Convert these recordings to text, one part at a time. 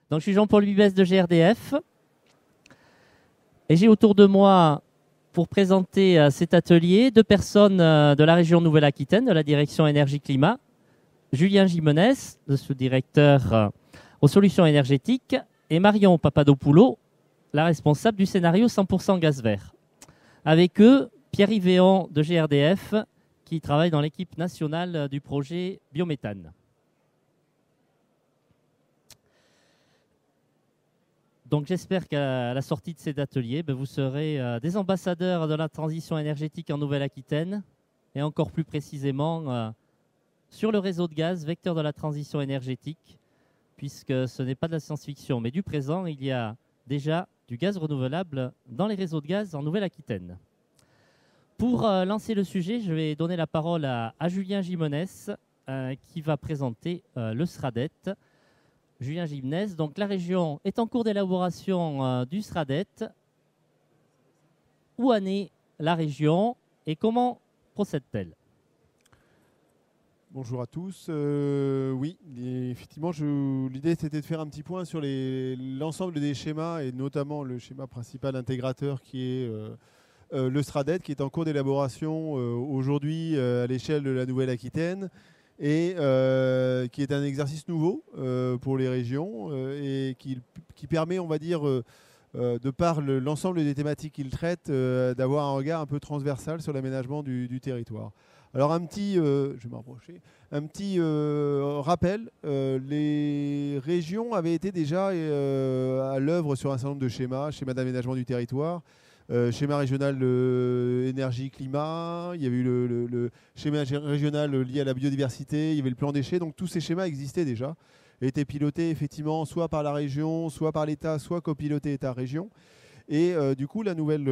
Donc, je suis Jean-Paul Vibès de GRDF et j'ai autour de moi, pour présenter cet atelier, deux personnes de la région Nouvelle-Aquitaine, de la direction énergie-climat. Julien Gimenez, le sous-directeur aux solutions énergétiques, et Marion Papadopoulou, la responsable du scénario 100% gaz vert. Avec eux, Pierre Yvéon de GRDF, qui travaille dans l'équipe nationale du projet biométhane. Donc j'espère qu'à la sortie de cet atelier, vous serez des ambassadeurs de la transition énergétique en Nouvelle-Aquitaine et encore plus précisément sur le réseau de gaz, vecteur de la transition énergétique, puisque ce n'est pas de la science-fiction, mais du présent, il y a déjà du gaz renouvelable dans les réseaux de gaz en Nouvelle-Aquitaine. Pour lancer le sujet, je vais donner la parole à Julien Gimenez, qui va présenter le SRADET. Julien Gimenez, donc la région est en cours d'élaboration du SRADET. Où en est la région et comment procède-t-elle? Bonjour à tous. Oui, effectivement, l'idée c'était de faire un petit point sur l'ensemble des schémas et notamment le schéma principal intégrateur qui est le SRADET, qui est en cours d'élaboration aujourd'hui à l'échelle de la Nouvelle-Aquitaine et qui est un exercice nouveau pour les régions et qui permet, on va dire, de par l'ensemble des thématiques qu'il traite, d'avoir un regard un peu transversal sur l'aménagement du territoire. Alors un petit, je vais m'approcher, un petit rappel, les régions avaient été déjà à l'œuvre sur un certain nombre de schémas d'aménagement du territoire, schéma régional énergie-climat, il y avait eu le schéma régional lié à la biodiversité, il y avait le plan déchets, donc tous ces schémas existaient déjà, et étaient pilotés effectivement soit par la région, soit par l'État, soit copilotés État-région. Et du coup, la nouvelle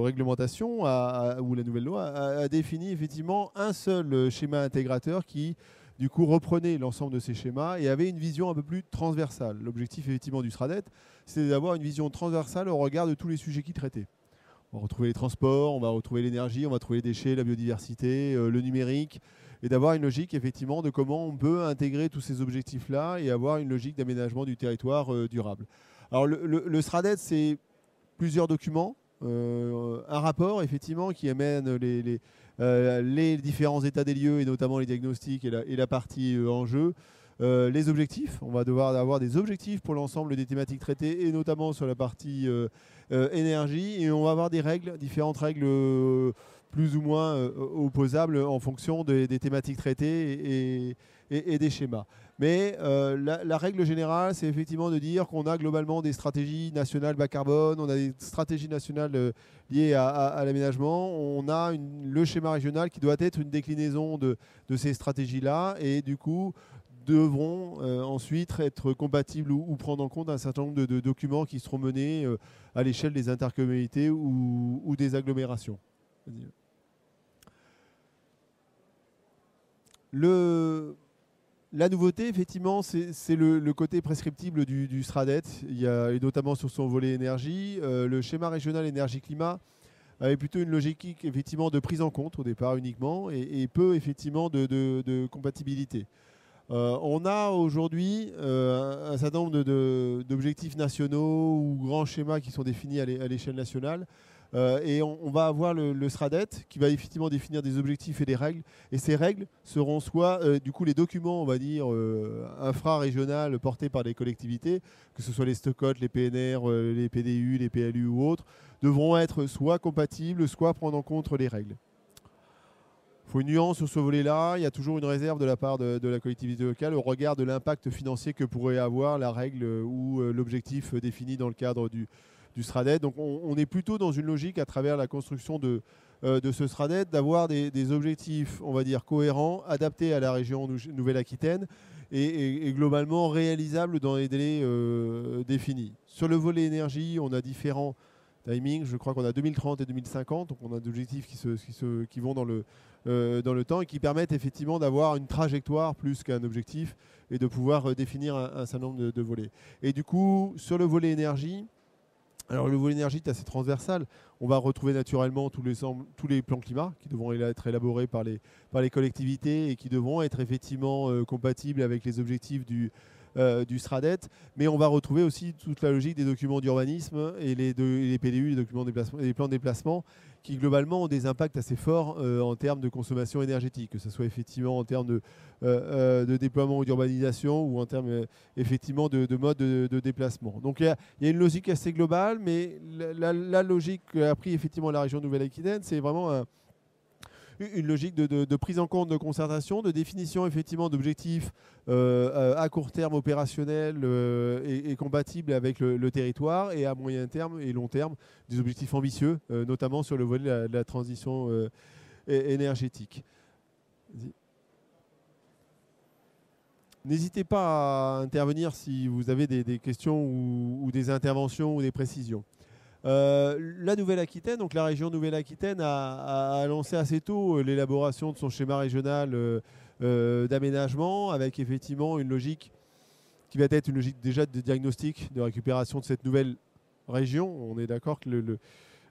réglementation ou la nouvelle loi a défini effectivement un seul schéma intégrateur qui, du coup, reprenait l'ensemble de ces schémas et avait une vision un peu plus transversale. L'objectif, effectivement, du SRADET, c'est d'avoir une vision transversale au regard de tous les sujets qu'il traitait. On va retrouver les transports, on va retrouver l'énergie, on va trouver les déchets, la biodiversité, le numérique, et d'avoir une logique, effectivement, de comment on peut intégrer tous ces objectifs-là et avoir une logique d'aménagement du territoire durable. Alors, le SRADET, c'est plusieurs documents, un rapport effectivement qui amène les différents états des lieux et notamment les diagnostics et la partie en jeu, les objectifs. On va devoir avoir des objectifs pour l'ensemble des thématiques traitées et notamment sur la partie énergie, et on va avoir des règles, différentes règles plus ou moins opposables en fonction des thématiques traitées et des schémas. Mais la règle générale, c'est effectivement de dire qu'on a globalement des stratégies nationales bas carbone, on a des stratégies nationales liées à l'aménagement, on a le schéma régional qui doit être une déclinaison de ces stratégies-là et du coup devront ensuite être compatibles ou prendre en compte un certain nombre de documents qui seront menés à l'échelle des intercommunalités ou des agglomérations. La nouveauté, effectivement, c'est le côté prescriptible du SRADET, et notamment sur son volet énergie. Le schéma régional énergie-climat avait plutôt une logique effectivement de prise en compte au départ uniquement et peu effectivement de compatibilité. On a aujourd'hui un certain nombre d'objectifs nationaux ou grands schémas qui sont définis à l'échelle nationale. Et on va avoir le SRADET qui va effectivement définir des objectifs et des règles. Et ces règles seront soit du coup les documents, on va dire, infra-régionales portés par les collectivités, que ce soit les STOCOT, les PNR, les PDU, les PLU ou autres, devront être soit compatibles, soit prendre en compte les règles. Il faut une nuance sur ce volet-là. Il y a toujours une réserve de la part de la collectivité locale au regard de l'impact financier que pourrait avoir la règle ou l'objectif défini dans le cadre du SRADET. Donc on est plutôt dans une logique à travers la construction de ce SRADET d'avoir des objectifs, on va dire, cohérents, adaptés à la région Nouvelle-Aquitaine et globalement réalisables dans les délais définis. Sur le volet énergie, on a différents timings. Je crois qu'on a 2030 et 2050, donc on a des objectifs qui vont dans le temps et qui permettent effectivement d'avoir une trajectoire plus qu'un objectif et de pouvoir définir un certain nombre de volets. Et du coup, sur le volet énergie, alors le volet énergie est assez transversal. On va retrouver naturellement tous les plans climat qui devront être élaborés par les collectivités et qui devront être effectivement compatibles avec les objectifs du SRADET, mais on va retrouver aussi toute la logique des documents d'urbanisme et les PDU, les documents de déplacement, les plans de déplacement, qui globalement ont des impacts assez forts en termes de consommation énergétique, que ce soit effectivement en termes de déploiement ou d'urbanisation ou en termes effectivement de mode de déplacement. Donc il y a une logique assez globale, mais la logique qu'a pris effectivement la région Nouvelle-Aquitaine, c'est vraiment une logique de prise en compte, de concertation, de définition effectivement d'objectifs à court terme opérationnels et compatibles avec le territoire, et à moyen terme et long terme des objectifs ambitieux, notamment sur le volet de la transition énergétique. N'hésitez pas à intervenir si vous avez des questions ou des interventions ou des précisions. La Nouvelle-Aquitaine, donc la région Nouvelle-Aquitaine a lancé assez tôt l'élaboration de son schéma régional d'aménagement, avec effectivement une logique qui va être une logique déjà de diagnostic, de récupération de cette nouvelle région. On est d'accord que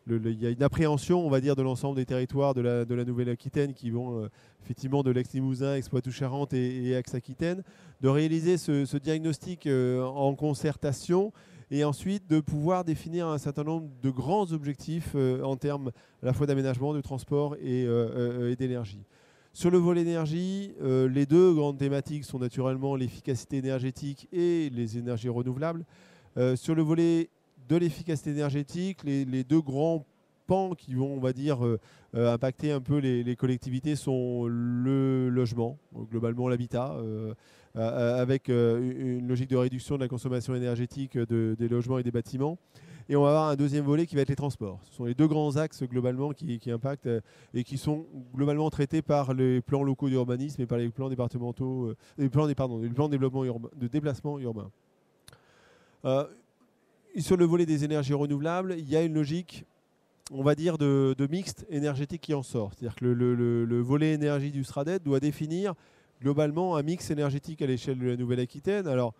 il y a une appréhension, on va dire, de l'ensemble des territoires de la Nouvelle-Aquitaine qui vont effectivement de l'Aix-Limousin, Aix-Poitou-Charentes et Aix-Aquitaine, de réaliser ce diagnostic en concertation, et ensuite de pouvoir définir un certain nombre de grands objectifs en termes à la fois d'aménagement, de transport et d'énergie. Sur le volet énergie, les deux grandes thématiques sont naturellement l'efficacité énergétique et les énergies renouvelables. Sur le volet de l'efficacité énergétique, les deux grands pans qui vont, on va dire, impacter un peu les collectivités sont le logement, globalement l'habitat, avec une logique de réduction de la consommation énergétique des logements et des bâtiments. Et on va avoir un deuxième volet qui va être les transports. Ce sont les deux grands axes globalement qui impactent et qui sont globalement traités par les plans locaux d'urbanisme et par les plans départementaux, les plans de développement urbain, de déplacement urbain. Sur le volet des énergies renouvelables, il y a une logique, on va dire, de mixte énergétique qui en sort. C'est-à-dire que le volet énergie du SRADET doit définir globalement un mix énergétique à l'échelle de la Nouvelle-Aquitaine. Alors,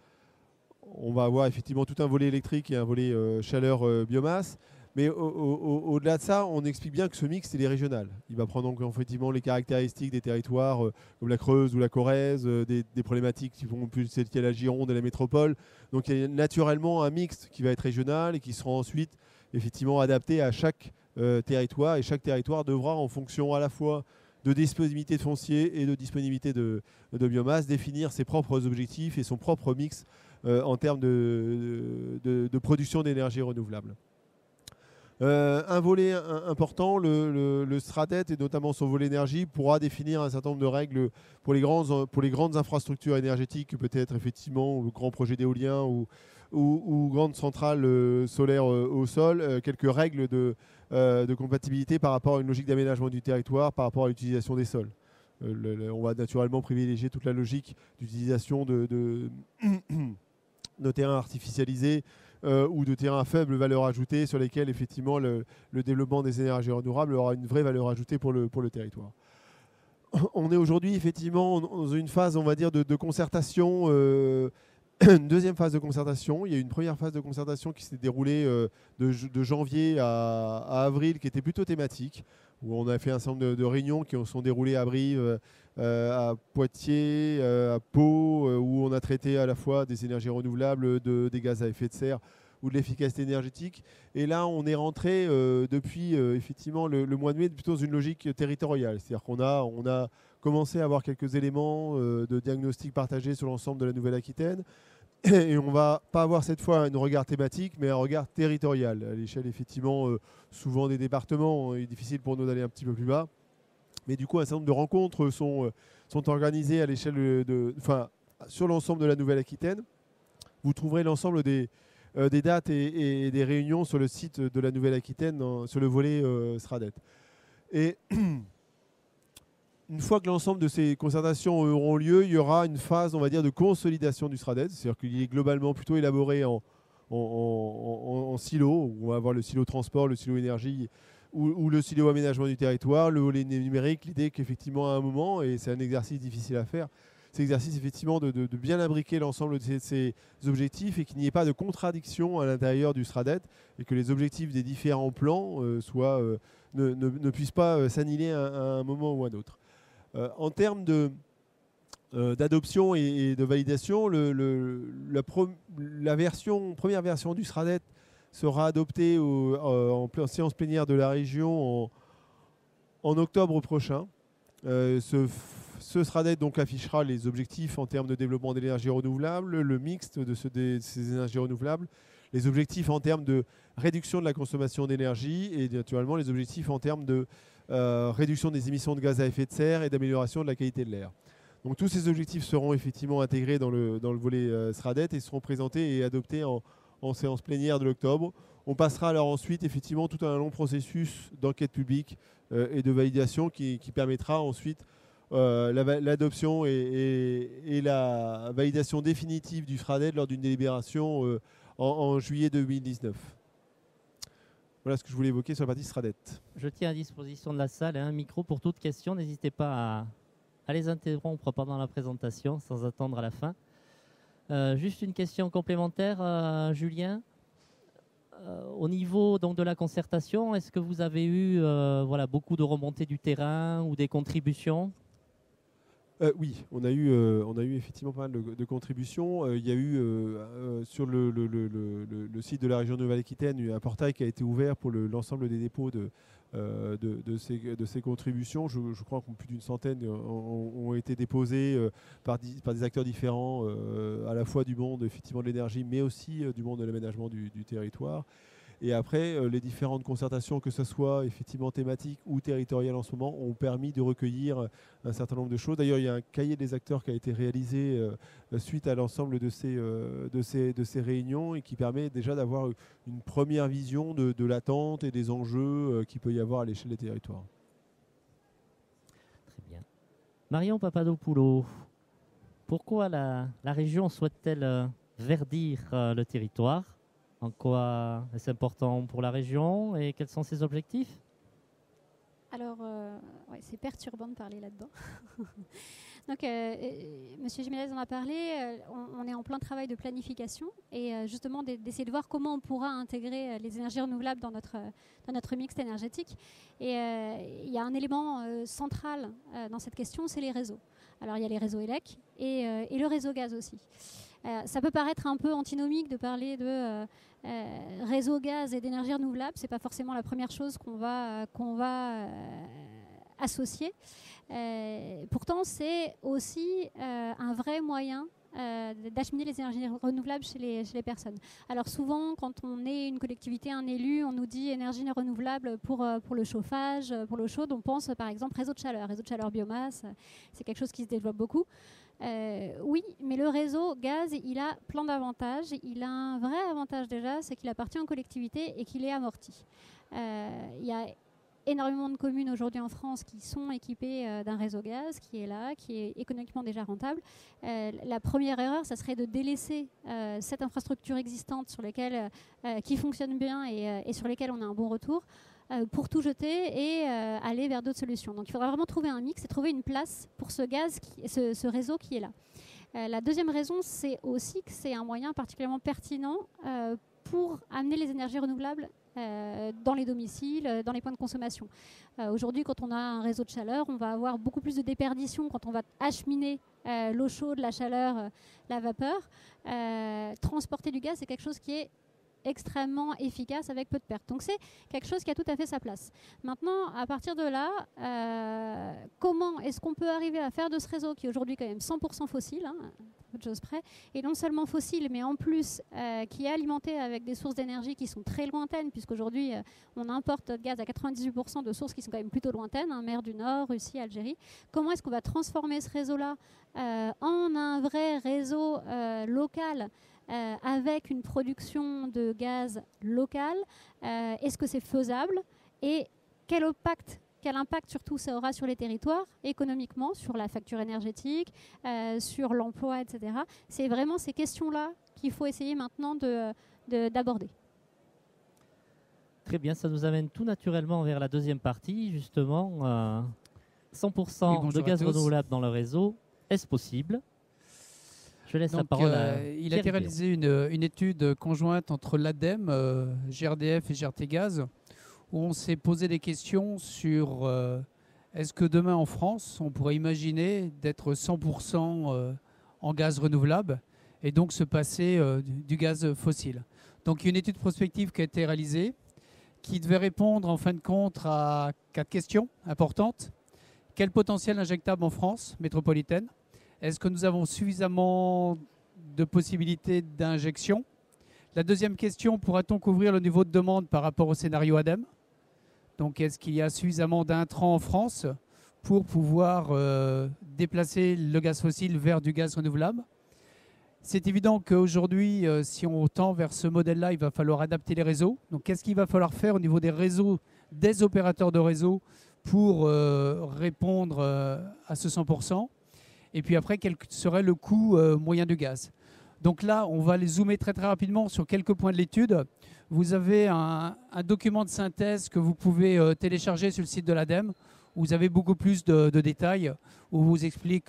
on va avoir effectivement tout un volet électrique et un volet chaleur biomasse. Mais au-delà de ça, on explique bien que ce mix, il est régional. Il va prendre donc effectivement les caractéristiques des territoires comme la Creuse ou la Corrèze, des problématiques qui vont plus être liées à la Gironde et la métropole. Donc il y a naturellement un mix qui va être régional et qui sera ensuite effectivement adapté à chaque territoire. Et chaque territoire devra, en fonction à la fois de disponibilité de foncier et de disponibilité de biomasse, définir ses propres objectifs et son propre mix en termes de production d'énergie renouvelable. Un volet important, le SRADET et notamment son volet énergie, pourra définir un certain nombre de règles pour les grandes infrastructures énergétiques, peut-être effectivement grands projets d'éolien ou grandes centrales solaires au sol, quelques règles de compatibilité par rapport à une logique d'aménagement du territoire, par rapport à l'utilisation des sols. On va naturellement privilégier toute la logique d'utilisation de terrains artificialisés ou de terrains à faible valeur ajoutée sur lesquels effectivement le développement des énergies renouvelables aura une vraie valeur ajoutée pour le territoire. On est aujourd'hui effectivement dans une phase, on va dire, de concertation, une deuxième phase de concertation. Il y a eu une première phase de concertation qui s'est déroulée de janvier à avril, qui était plutôt thématique, où on a fait un certain nombre de réunions qui sont déroulées à Brive, à Poitiers, à Pau, où on a traité à la fois des énergies renouvelables, des gaz à effet de serre ou de l'efficacité énergétique. Et là, on est rentré depuis effectivement le mois de mai plutôt dans une logique territoriale. C'est-à-dire qu'on a commencé à avoir quelques éléments de diagnostic partagés sur l'ensemble de la Nouvelle-Aquitaine. Et on ne va pas avoir cette fois un regard thématique, mais un regard territorial. À l'échelle, effectivement, souvent des départements, il est difficile pour nous d'aller un petit peu plus bas. Mais du coup, un certain nombre de rencontres sont organisées à l'échelle sur l'ensemble de la Nouvelle-Aquitaine. Vous trouverez l'ensemble des dates et des réunions sur le site de la Nouvelle-Aquitaine, sur le volet SRADET. Et une fois que l'ensemble de ces concertations auront lieu, il y aura une phase, on va dire, de consolidation du SRADET. C'est-à-dire qu'il est globalement plutôt élaboré en silos. On va avoir le silo transport, le silo énergie ou le silo aménagement du territoire, le volet numérique. L'idée qu'effectivement, à un moment, et c'est un exercice difficile à faire, c'est l'exercice effectivement de bien imbriquer l'ensemble de ces objectifs et qu'il n'y ait pas de contradiction à l'intérieur du SRADET et que les objectifs des différents plans ne puissent pas s'annihiler à un moment ou à un autre. En termes d'adoption et de validation. La première version du SRADET sera adoptée en séance plénière de la région en octobre prochain. Ce SRADET donc affichera les objectifs en termes de développement d'énergie renouvelable, le mixte de ces énergies renouvelables, les objectifs en termes de réduction de la consommation d'énergie et naturellement les objectifs en termes de réduction des émissions de gaz à effet de serre et d'amélioration de la qualité de l'air. Donc tous ces objectifs seront effectivement intégrés dans le volet SRADET et seront présentés et adoptés en séance plénière de l'octobre. On passera alors ensuite effectivement tout un long processus d'enquête publique et de validation qui permettra ensuite l'adoption et la validation définitive du SRADET lors d'une délibération en juillet 2019. Voilà ce que je voulais évoquer sur la partie SRADET. Je tiens à disposition de la salle un micro pour toute question. N'hésitez pas à les interrompre pendant la présentation sans attendre à la fin. Juste une question complémentaire, Julien. Au niveau donc, de la concertation, est-ce que vous avez eu beaucoup de remontées du terrain ou des contributions ? Oui, on a eu effectivement pas mal de contributions. Il y a eu sur le site de la région de Nouvelle-Aquitaine un portail qui a été ouvert pour l'ensemble des dépôts de ces contributions. Je crois que plus d'une centaine ont été déposées par des acteurs différents, à la fois du monde effectivement de l'énergie, mais aussi du monde de l'aménagement du territoire. Et après, les différentes concertations, que ce soit effectivement thématiques ou territoriales en ce moment, ont permis de recueillir un certain nombre de choses. D'ailleurs, il y a un cahier des acteurs qui a été réalisé suite à l'ensemble de ces réunions et qui permet déjà d'avoir une première vision de l'attente et des enjeux qu'il peut y avoir à l'échelle des territoires. Très bien. Marion Papadopoulou, pourquoi la région souhaite-t-elle verdir le territoire ? En quoi est-ce important pour la région et quels sont ses objectifs ? Alors, c'est perturbant de parler là-dedans. Donc, Monsieur Giménez en a parlé, on est en plein travail de planification et justement d'essayer de voir comment on pourra intégrer les énergies renouvelables dans notre mix énergétique. Et il y a un élément central dans cette question, c'est les réseaux. Alors, il y a les réseaux élec et le réseau gaz aussi. Ça peut paraître un peu antinomique de parler de réseau gaz et d'énergie renouvelable. Ce n'est pas forcément la première chose qu'on va associer. Pourtant, c'est aussi un vrai moyen d'acheminer les énergies renouvelables chez les personnes. Alors souvent, quand on est une collectivité, un élu, on nous dit énergie renouvelable pour le chauffage, pour l'eau chaude. On pense par exemple réseau de chaleur biomasse. C'est quelque chose qui se développe beaucoup. Oui, mais le réseau gaz, il a plein d'avantages. Il a un vrai avantage déjà, c'est qu'il appartient aux collectivités et qu'il est amorti. Il y a énormément de communes aujourd'hui en France qui sont équipées d'un réseau gaz qui est là, qui est économiquement déjà rentable. La première erreur, ça serait de délaisser cette infrastructure existante qui fonctionne bien et sur lesquelles on a un bon retour pour tout jeter et aller vers d'autres solutions. Donc il faudra vraiment trouver un mix et trouver une place pour ce gaz, ce réseau qui est là. La deuxième raison, c'est aussi que c'est un moyen particulièrement pertinent pour amener les énergies renouvelables dans les domiciles, dans les points de consommation. Aujourd'hui, quand on a un réseau de chaleur, on va avoir beaucoup plus de déperdition quand on va acheminer l'eau chaude, la chaleur, la vapeur. Transporter du gaz, c'est quelque chose qui est extrêmement efficace avec peu de pertes. Donc c'est quelque chose qui a tout à fait sa place. Maintenant, à partir de là, comment est-ce qu'on peut arriver à faire de ce réseau qui est aujourd'hui quand même 100% fossile, peu de choses près, et non seulement fossile, mais en plus qui est alimenté avec des sources d'énergie qui sont très lointaines, puisqu'aujourd'hui on importe notre gaz à 98% de sources qui sont quand même plutôt lointaines, mer du Nord, Russie, Algérie. Comment est-ce qu'on va transformer ce réseau-là en un vrai réseau local avec une production de gaz local? Est-ce que c'est faisable? Et quel impact surtout ça aura sur les territoires, économiquement, sur la facture énergétique, sur l'emploi, etc. C'est vraiment ces questions-là qu'il faut essayer maintenant d'aborder. Très bien, ça nous amène tout naturellement vers la deuxième partie, justement. 100% de gaz renouvelable dans le réseau, est-ce possible ? Je laisse la parole à il a été réalisé une étude conjointe entre l'ADEME, GRDF et GRT Gaz, où on s'est posé des questions sur est-ce que demain en France, on pourrait imaginer d'être 100% en gaz renouvelable et donc se passer du gaz fossile? Donc il y a une étude prospective qui a été réalisée qui devait répondre en fin de compte à 4 questions importantes. Quel potentiel injectable en France métropolitaine? Est-ce que nous avons suffisamment de possibilités d'injection? La deuxième question, pourra-t-on couvrir le niveau de demande par rapport au scénario ADEME? Donc est-ce qu'il y a suffisamment d'intrants en France pour pouvoir déplacer le gaz fossile vers du gaz renouvelable? C'est évident qu'aujourd'hui, si on tend vers ce modèle-là, il va falloir adapter les réseaux. Donc qu'est-ce qu'il va falloir faire au niveau des réseaux, des opérateurs de réseau pour répondre à ce 100%? Et puis après, quel serait le coût moyen du gaz? Donc là, on va les zoomer très très rapidement sur quelques points de l'étude. Vous avez un document de synthèse que vous pouvez télécharger sur le site de l'ADEME. Où vous avez beaucoup plus de détails, où on vous explique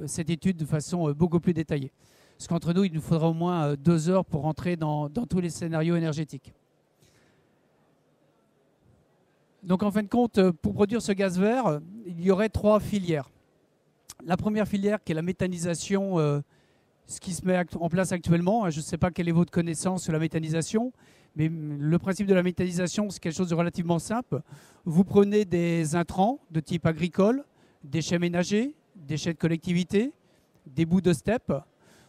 cette étude de façon beaucoup plus détaillée. Parce qu'entre nous, il nous faudra au moins 2 heures pour rentrer dans tous les scénarios énergétiques. Donc en fin de compte, pour produire ce gaz vert, il y aurait 3 filières. La première filière qui est la méthanisation, ce qui se met en place actuellement. Je ne sais pas quelle est votre connaissance sur la méthanisation, mais le principe de la méthanisation, c'est quelque chose de relativement simple. Vous prenez des intrants de type agricole, déchets ménagers, déchets de collectivité, des bouts de steppe.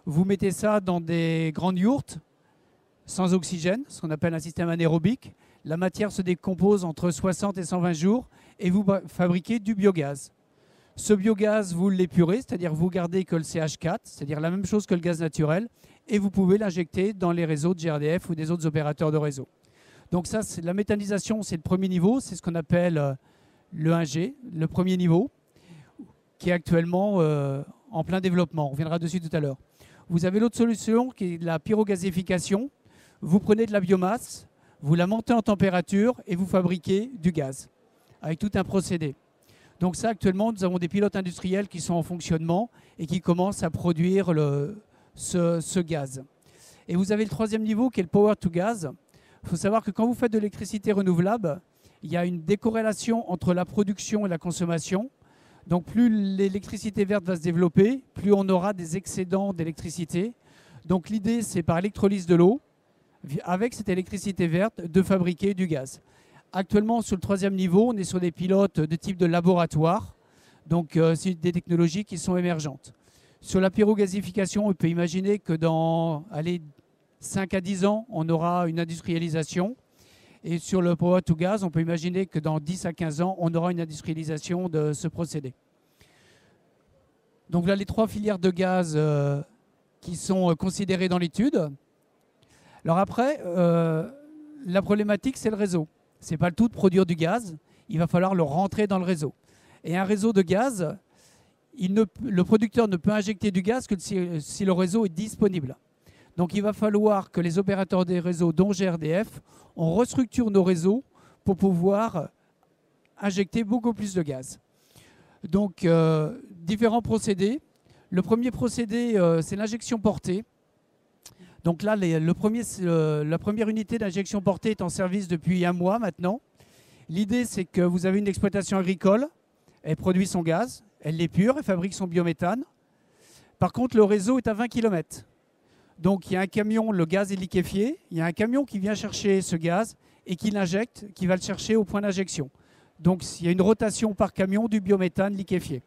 Vous mettez ça dans des grandes yourtes sans oxygène, ce qu'on appelle un système anaérobique. La matière se décompose entre 60 et 120 jours et vous fabriquez du biogaz. Ce biogaz, vous l'épurez, c'est-à-dire vous gardez que le CH4, c'est-à-dire la même chose que le gaz naturel, et vous pouvez l'injecter dans les réseaux de GRDF ou des autres opérateurs de réseau. Donc ça, c'est la méthanisation, c'est le premier niveau, c'est ce qu'on appelle le 1G, le premier niveau, qui est actuellement en plein développement. On reviendra dessus tout à l'heure. Vous avez l'autre solution qui est la pyrogazéification. Vous prenez de la biomasse, vous la montez en température et vous fabriquez du gaz avec tout un procédé. Donc ça, actuellement, nous avons des pilotes industriels qui sont en fonctionnement et qui commencent à produire ce gaz. Et vous avez le troisième niveau qui est le power to gas. Il faut savoir que quand vous faites de l'électricité renouvelable, il y a une décorrélation entre la production et la consommation. Donc plus l'électricité verte va se développer, plus on aura des excédents d'électricité. Donc l'idée, c'est par électrolyse de l'eau, avec cette électricité verte, de fabriquer du gaz. Actuellement, sur le troisième niveau, on est sur des pilotes de type de laboratoire. Donc c'est des technologies qui sont émergentes. Sur la pyrogazéification, on peut imaginer que dans 5 à 10 ans, on aura une industrialisation. Et sur le power to gas, on peut imaginer que dans 10 à 15 ans, on aura une industrialisation de ce procédé. Donc là, les 3 filières de gaz qui sont considérées dans l'étude. Alors après, la problématique, c'est le réseau. Ce n'est pas le tout de produire du gaz, il va falloir le rentrer dans le réseau. Et un réseau de gaz, le producteur ne peut injecter du gaz que si le réseau est disponible. Donc il va falloir que les opérateurs des réseaux, dont GRDF, on restructure nos réseaux pour pouvoir injecter beaucoup plus de gaz. Donc différents procédés. Le premier procédé, c'est l'injection portée. Donc là, la première unité d'injection portée est en service depuis 1 mois maintenant. L'idée, c'est que vous avez une exploitation agricole, elle produit son gaz, elle l'épure, elle fabrique son biométhane. Par contre, le réseau est à 20 km. Donc il y a un camion, le gaz est liquéfié, il y a un camion qui vient chercher ce gaz et qui l'injecte, qui va le chercher au point d'injection. Donc il y a une rotation par camion du biométhane liquéfié.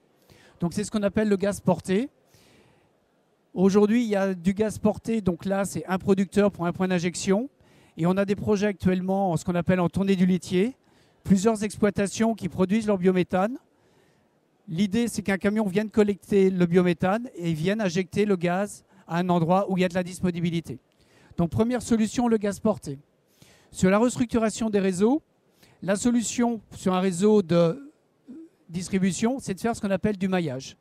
Donc c'est ce qu'on appelle le gaz porté. Aujourd'hui, il y a du gaz porté, donc là, c'est un producteur pour un point d'injection. Et on a des projets actuellement, ce qu'on appelle en tournée du laitier, plusieurs exploitations qui produisent leur biométhane. L'idée, c'est qu'un camion vienne collecter le biométhane et vienne injecter le gaz à un endroit où il y a de la disponibilité. Donc, première solution, le gaz porté. Sur la restructuration des réseaux, la solution sur un réseau de distribution, c'est de faire ce qu'on appelle du maillage.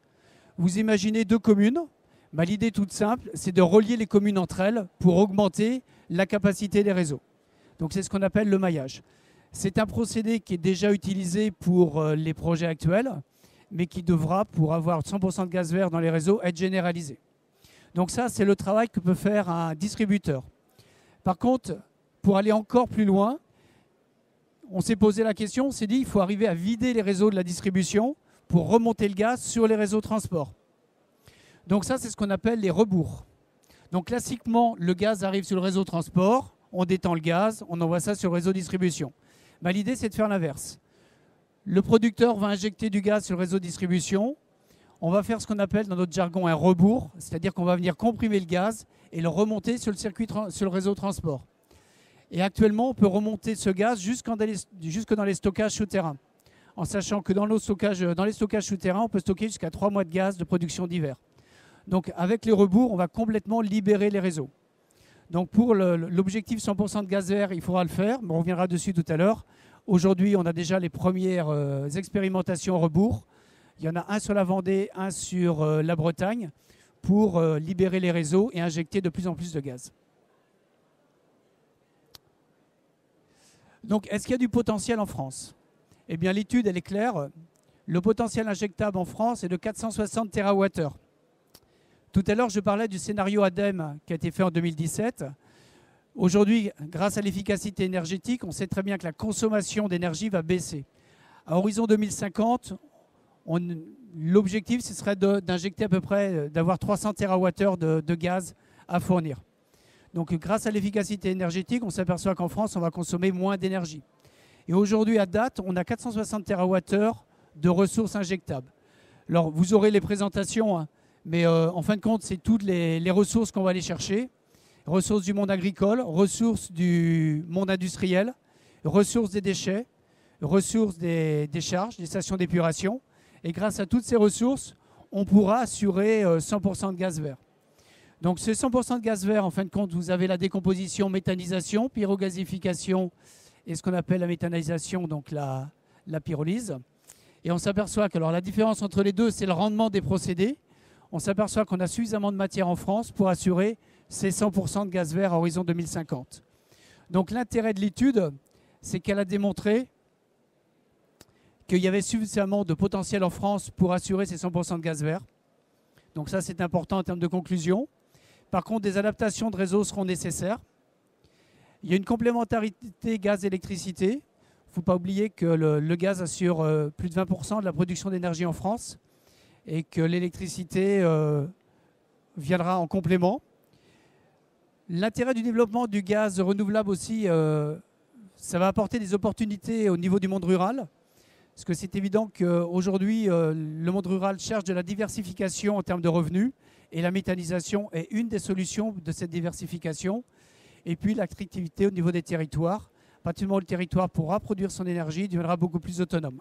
Vous imaginez 2 communes. L'idée toute simple, c'est de relier les communes entre elles pour augmenter la capacité des réseaux. Donc c'est ce qu'on appelle le maillage. C'est un procédé qui est déjà utilisé pour les projets actuels, mais qui devra, pour avoir 100% de gaz vert dans les réseaux, être généralisé. Donc ça, c'est le travail que peut faire un distributeur. Par contre, pour aller encore plus loin, on s'est posé la question, on s'est dit il faut arriver à vider les réseaux de la distribution pour remonter le gaz sur les réseaux de transport. Donc ça, c'est ce qu'on appelle les rebours. Donc classiquement, le gaz arrive sur le réseau de transport, on détend le gaz, on envoie ça sur le réseau de distribution. Ben, l'idée, c'est de faire l'inverse. Le producteur va injecter du gaz sur le réseau de distribution. On va faire ce qu'on appelle dans notre jargon un rebours, c'est-à-dire qu'on va venir comprimer le gaz et le remonter sur le réseau de transport. Et actuellement, on peut remonter ce gaz jusque dans les stockages souterrains, en sachant que dans les stockages souterrains, on peut stocker jusqu'à 3 mois de gaz de production d'hiver. Donc avec les rebours, on va complètement libérer les réseaux. Donc pour l'objectif 100% de gaz vert, il faudra le faire, mais on reviendra dessus tout à l'heure. Aujourd'hui, on a déjà les premières expérimentations rebours. Il y en a un sur la Vendée, un sur la Bretagne, pour libérer les réseaux et injecter de plus en plus de gaz. Donc, est-ce qu'il y a du potentiel en France? Eh bien, l'étude, elle est claire. Le potentiel injectable en France est de 460 TWh. Tout à l'heure, je parlais du scénario ADEME qui a été fait en 2017. Aujourd'hui, grâce à l'efficacité énergétique, on sait très bien que la consommation d'énergie va baisser. À horizon 2050, l'objectif, ce serait d'injecter à peu près, d'avoir 300 TWh de gaz à fournir. Donc grâce à l'efficacité énergétique, on s'aperçoit qu'en France, on va consommer moins d'énergie. Et aujourd'hui, à date, on a 460 TWh de ressources injectables. Alors, vous aurez les présentations, hein, mais en fin de compte, c'est toutes les ressources qu'on va aller chercher. Ressources du monde agricole, ressources du monde industriel, ressources des déchets, ressources des décharges, des stations d'épuration. Et grâce à toutes ces ressources, on pourra assurer 100% de gaz vert. Donc ces 100% de gaz vert, en fin de compte, vous avez la décomposition, méthanisation, pyrogasification et ce qu'on appelle la méthanisation, donc la pyrolyse. Et on s'aperçoit que alors, la différence entre les deux, c'est le rendement des procédés. On s'aperçoit qu'on a suffisamment de matière en France pour assurer ces 100% de gaz vert à horizon 2050. Donc l'intérêt de l'étude, c'est qu'elle a démontré qu'il y avait suffisamment de potentiel en France pour assurer ces 100% de gaz vert. Donc ça, c'est important en termes de conclusion. Par contre, des adaptations de réseau seront nécessaires. Il y a une complémentarité gaz-électricité. Il ne faut pas oublier que le gaz assure plus de 20% de la production d'énergie en France et que l'électricité viendra en complément. L'intérêt du développement du gaz renouvelable aussi, ça va apporter des opportunités au niveau du monde rural. Parce que c'est évident qu'aujourd'hui, le monde rural cherche de la diversification en termes de revenus. Et la méthanisation est une des solutions de cette diversification. Et puis l'attractivité au niveau des territoires. À partir du moment où le territoire pourra produire son énergie, il deviendra beaucoup plus autonome.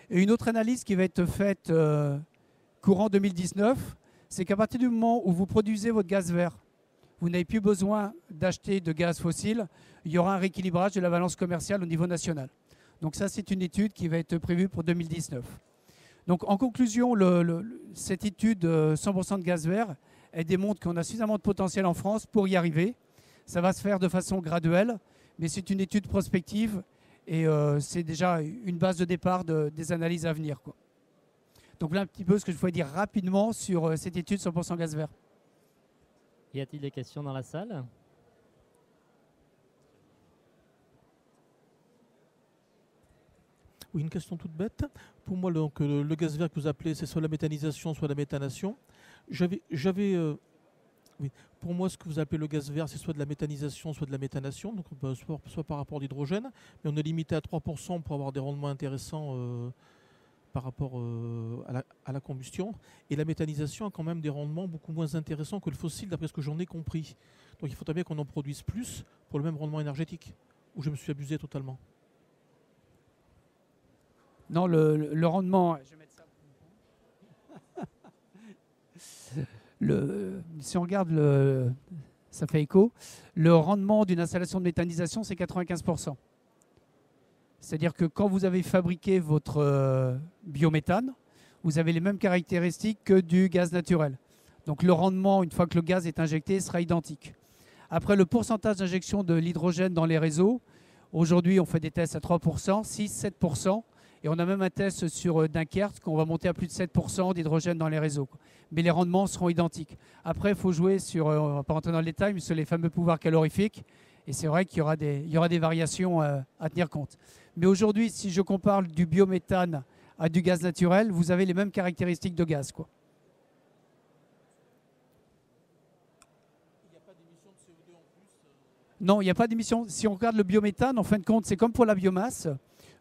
Et une autre analyse qui va être faite courant 2019, c'est qu'à partir du moment où vous produisez votre gaz vert, vous n'avez plus besoin d'acheter de gaz fossile, il y aura un rééquilibrage de la balance commerciale au niveau national. Donc ça, c'est une étude qui va être prévue pour 2019. Donc en conclusion, cette étude 100% de gaz vert, elle démontre qu'on a suffisamment de potentiel en France pour y arriver. Ça va se faire de façon graduelle, mais c'est une étude prospective et c'est déjà une base de départ des analyses à venir, quoi. Donc voilà un petit peu ce que je pouvais dire rapidement sur cette étude 100% gaz vert. Y a-t-il des questions dans la salle? Oui, une question toute bête. Pour moi, donc, le gaz vert que vous appelez, c'est soit la méthanisation, soit la méthanation. Oui, pour moi, ce que vous appelez le gaz vert, c'est soit de la méthanisation, soit de la méthanation, donc soit par rapport à l'hydrogène, mais on est limité à 3% pour avoir des rendements intéressants par rapport à la combustion. Et la méthanisation a quand même des rendements beaucoup moins intéressants que le fossile, d'après ce que j'en ai compris. Donc il faudrait bien qu'on en produise plus pour le même rendement énergétique, ou je me suis abusé totalement. Non, le rendement... Je vais mettre ça. Si on regarde, ça fait écho, le rendement d'une installation de méthanisation, c'est 95%. C'est-à-dire que quand vous avez fabriqué votre biométhane, vous avez les mêmes caractéristiques que du gaz naturel. Donc le rendement, une fois que le gaz est injecté, sera identique. Après, le pourcentage d'injection de l'hydrogène dans les réseaux, aujourd'hui, on fait des tests à 3%, 6, 7%. Et on a même un test sur Dunkerque qu'on va monter à plus de 7% d'hydrogène dans les réseaux. Mais les rendements seront identiques. Après, il faut jouer sur, on ne va pas rentrer dans le détail, mais sur les fameux pouvoirs calorifiques. Et c'est vrai qu'il y aura des variations à tenir compte. Mais aujourd'hui, si je compare du biométhane à du gaz naturel, vous avez les mêmes caractéristiques de gaz, quoi. Il n'y a pas d'émission de CO2 en plus Non, il n'y a pas d'émission. Si on regarde le biométhane, en fin de compte, c'est comme pour la biomasse.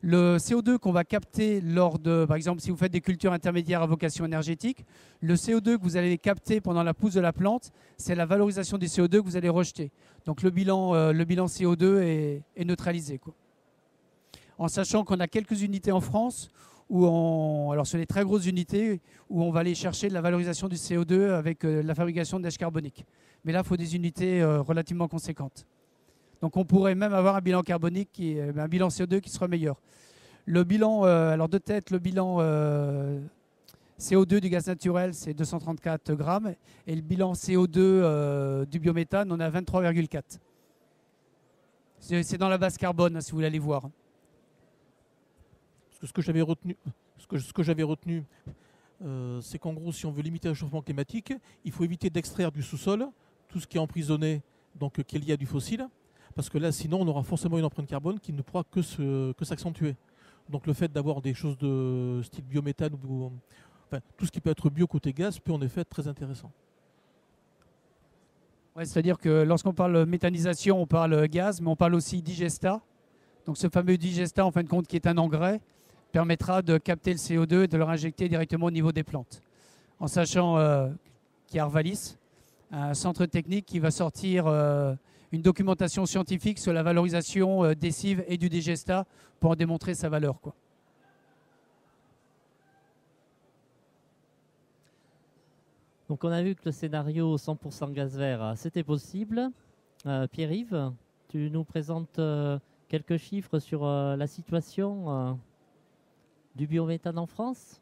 Le CO2 qu'on va capter lors de, par exemple, si vous faites des cultures intermédiaires à vocation énergétique, le CO2 que vous allez capter pendant la pousse de la plante, c'est la valorisation du CO2 que vous allez rejeter. Donc le bilan CO2 est neutralisé, quoi. En sachant qu'on a quelques unités en France, alors sur les très grosses unités, où on va aller chercher de la valorisation du CO2 avec la fabrication de neige carbonique. Mais là, il faut des unités relativement conséquentes. Donc on pourrait même avoir un bilan carbonique, un bilan CO2 qui sera meilleur. Le bilan, alors de tête, le bilan CO2 du gaz naturel, c'est 234 grammes. Et le bilan CO2 du biométhane, on est à 23,4. C'est dans la base carbone, si vous voulez aller voir. Parce que ce que j'avais retenu, c'est qu'en gros, si on veut limiter le réchauffement climatique, il faut éviter d'extraire du sous-sol tout ce qui est emprisonné, donc qui est lié à du fossile. Parce que là, sinon, on aura forcément une empreinte carbone qui ne pourra que s'accentuer. Donc le fait d'avoir des choses de style biométhane, enfin, tout ce qui peut être bio côté gaz, peut en effet être très intéressant. Ouais, c'est-à-dire que lorsqu'on parle méthanisation, on parle gaz, mais on parle aussi digestat. Donc ce fameux digestat, en fin de compte, qui est un engrais, permettra de capter le CO2 et de le réinjecter directement au niveau des plantes. En sachant qu'il y a Arvalis, un centre technique qui va sortir une documentation scientifique sur la valorisation des cives et du digestat pour en démontrer sa valeur, quoi. Donc on a vu que le scénario 100% gaz vert, c'était possible. Pierre-Yves, tu nous présentes quelques chiffres sur la situation du biométhane en France?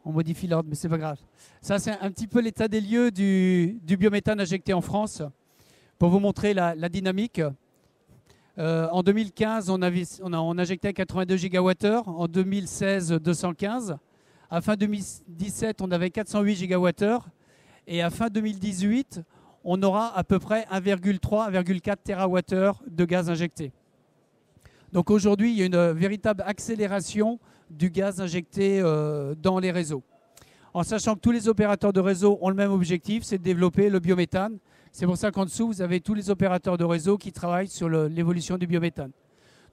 On modifie l'ordre, mais c'est pas grave. Ça, c'est un petit peu l'état des lieux du biométhane injecté en France, pour vous montrer la dynamique. En 2015, on injectait 82 gigawattheures. En 2016, 215. À fin 2017, on avait 408 gigawattheures. Et à fin 2018, on aura à peu près 1,3, 1,4 terawattheures de gaz injecté. Donc aujourd'hui, il y a une véritable accélération du gaz injecté dans les réseaux. En sachant que tous les opérateurs de réseau ont le même objectif, c'est de développer le biométhane. C'est pour ça qu'en dessous, vous avez tous les opérateurs de réseau qui travaillent sur l'évolution du biométhane.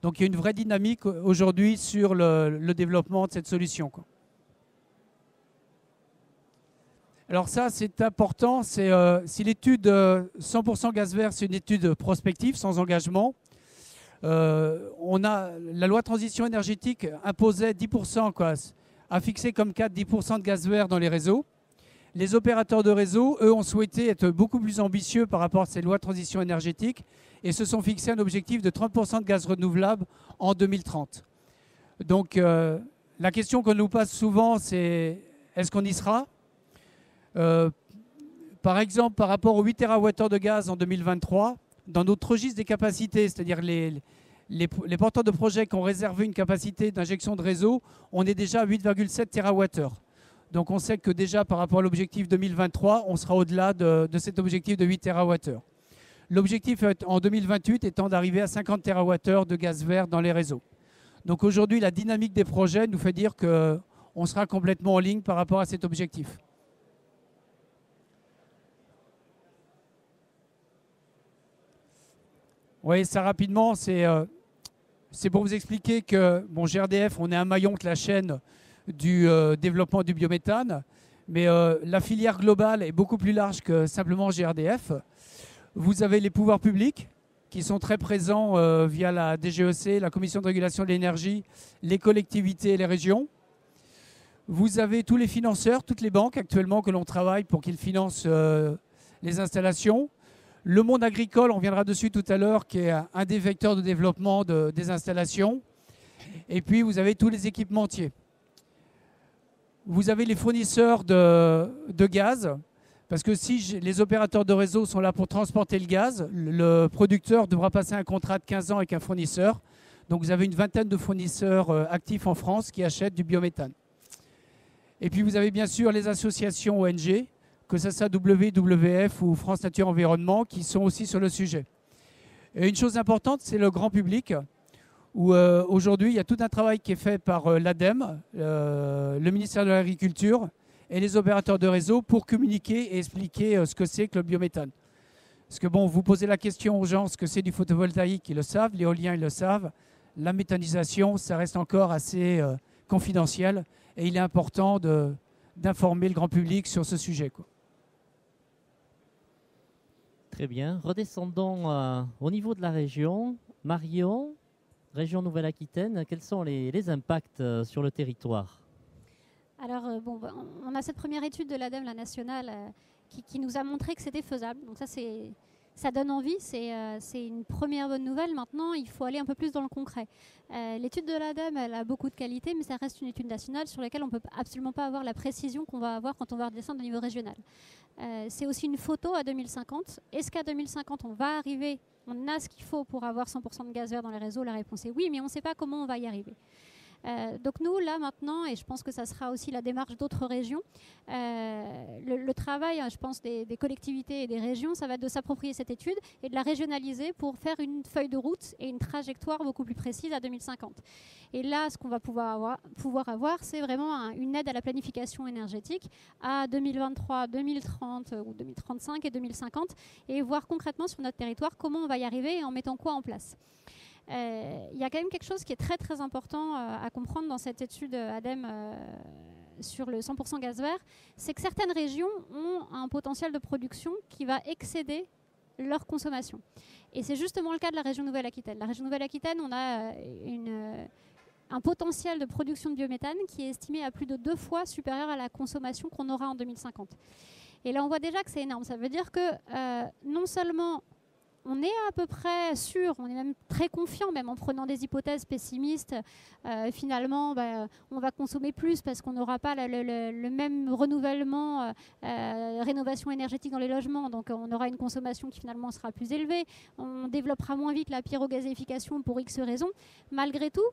Donc il y a une vraie dynamique aujourd'hui sur le développement de cette solution, quoi. Alors ça, c'est important. Si l'étude 100% gaz vert, c'est une étude prospective, sans engagement, la loi de transition énergétique imposait 10%, quoi, a fixé comme cadre 10% de gaz vert dans les réseaux. Les opérateurs de réseau, eux, ont souhaité être beaucoup plus ambitieux par rapport à ces lois de transition énergétique et se sont fixés un objectif de 30% de gaz renouvelable en 2030. Donc la question qu'on nous pose souvent, c'est est-ce qu'on y sera ? Par exemple, par rapport aux 8 TWh de gaz en 2023, dans notre registre des capacités, c'est-à-dire les porteurs de projets qui ont réservé une capacité d'injection de réseau, on est déjà à 8,7 TWh. Donc on sait que déjà par rapport à l'objectif 2023, on sera au-delà de cet objectif de 8 TWh. L'objectif en 2028 étant d'arriver à 50 TWh de gaz vert dans les réseaux. Donc aujourd'hui, la dynamique des projets nous fait dire qu'on sera complètement en ligne par rapport à cet objectif. Oui, ça rapidement, c'est pour vous expliquer que bon, GRDF, on est un maillon de la chaîne du développement du biométhane, mais la filière globale est beaucoup plus large que simplement GRDF. Vous avez les pouvoirs publics qui sont très présents via la DGEC, la Commission de régulation de l'énergie, les collectivités et les régions. Vous avez tous les financeurs, toutes les banques actuellement que l'on travaille pour qu'ils financent les installations. Le monde agricole, on reviendra dessus tout à l'heure, qui est un des vecteurs de développement des installations. Et puis, vous avez tous les équipementiers. Vous avez les fournisseurs de gaz, parce que si les opérateurs de réseau sont là pour transporter le gaz, le producteur devra passer un contrat de 15 ans avec un fournisseur. Donc, vous avez une vingtaine de fournisseurs actifs en France qui achètent du biométhane. Et puis, vous avez bien sûr les associations ONG, que ce soit WWF ou France Nature Environnement, qui sont aussi sur le sujet. Et une chose importante, c'est le grand public, où aujourd'hui, il y a tout un travail qui est fait par l'ADEME, le ministère de l'Agriculture et les opérateurs de réseau pour communiquer et expliquer ce que c'est que le biométhane. Parce que bon, vous posez la question aux gens, ce que c'est du photovoltaïque, ils le savent, l'éolien, ils le savent. La méthanisation, ça reste encore assez confidentiel et il est important d'informer le grand public sur ce sujet, quoi. Très bien. Redescendons au niveau de la région. Marion, région Nouvelle-Aquitaine, quels sont les impacts sur le territoire? Alors, on a cette première étude de l'ADEME, la nationale, qui nous a montré que c'était faisable. Donc ça donne envie, c'est une première bonne nouvelle. Maintenant, il faut aller un peu plus dans le concret. L'étude de l'ADEME, elle a beaucoup de qualité, mais ça reste une étude nationale sur laquelle on ne peut absolument pas avoir la précision qu'on va avoir quand on va redescendre au niveau régional. C'est aussi une photo à 2050. Est-ce qu'à 2050, on va arriver, on a ce qu'il faut pour avoir 100% de gaz vert dans les réseaux? La réponse est oui, mais on ne sait pas comment on va y arriver. Donc nous, là maintenant, et je pense que ça sera aussi la démarche d'autres régions, le travail, je pense, des collectivités et des régions, ça va être de s'approprier cette étude et de la régionaliser pour faire une feuille de route et une trajectoire beaucoup plus précise à 2050. Et là, ce qu'on va pouvoir avoir, c'est vraiment une aide à la planification énergétique à 2023, 2030 ou 2035 et 2050 et voir concrètement sur notre territoire comment on va y arriver et en mettant quoi en place. Il y a quand même quelque chose qui est très très important à comprendre dans cette étude ADEME sur le 100% gaz vert, c'est que certaines régions ont un potentiel de production qui va excéder leur consommation. Et c'est justement le cas de la région Nouvelle-Aquitaine. La région Nouvelle-Aquitaine, on a un potentiel de production de biométhane qui est estimé à plus de 2 fois supérieur à la consommation qu'on aura en 2050. Et là, on voit déjà que c'est énorme. Ça veut dire que non seulement on est à peu près sûr, on est même très confiant, même en prenant des hypothèses pessimistes. Finalement, on va consommer plus parce qu'on n'aura pas le même renouvellement, rénovation énergétique dans les logements. Donc, on aura une consommation qui finalement sera plus élevée. On développera moins vite la pyrogazéification pour X raisons. Malgré tout,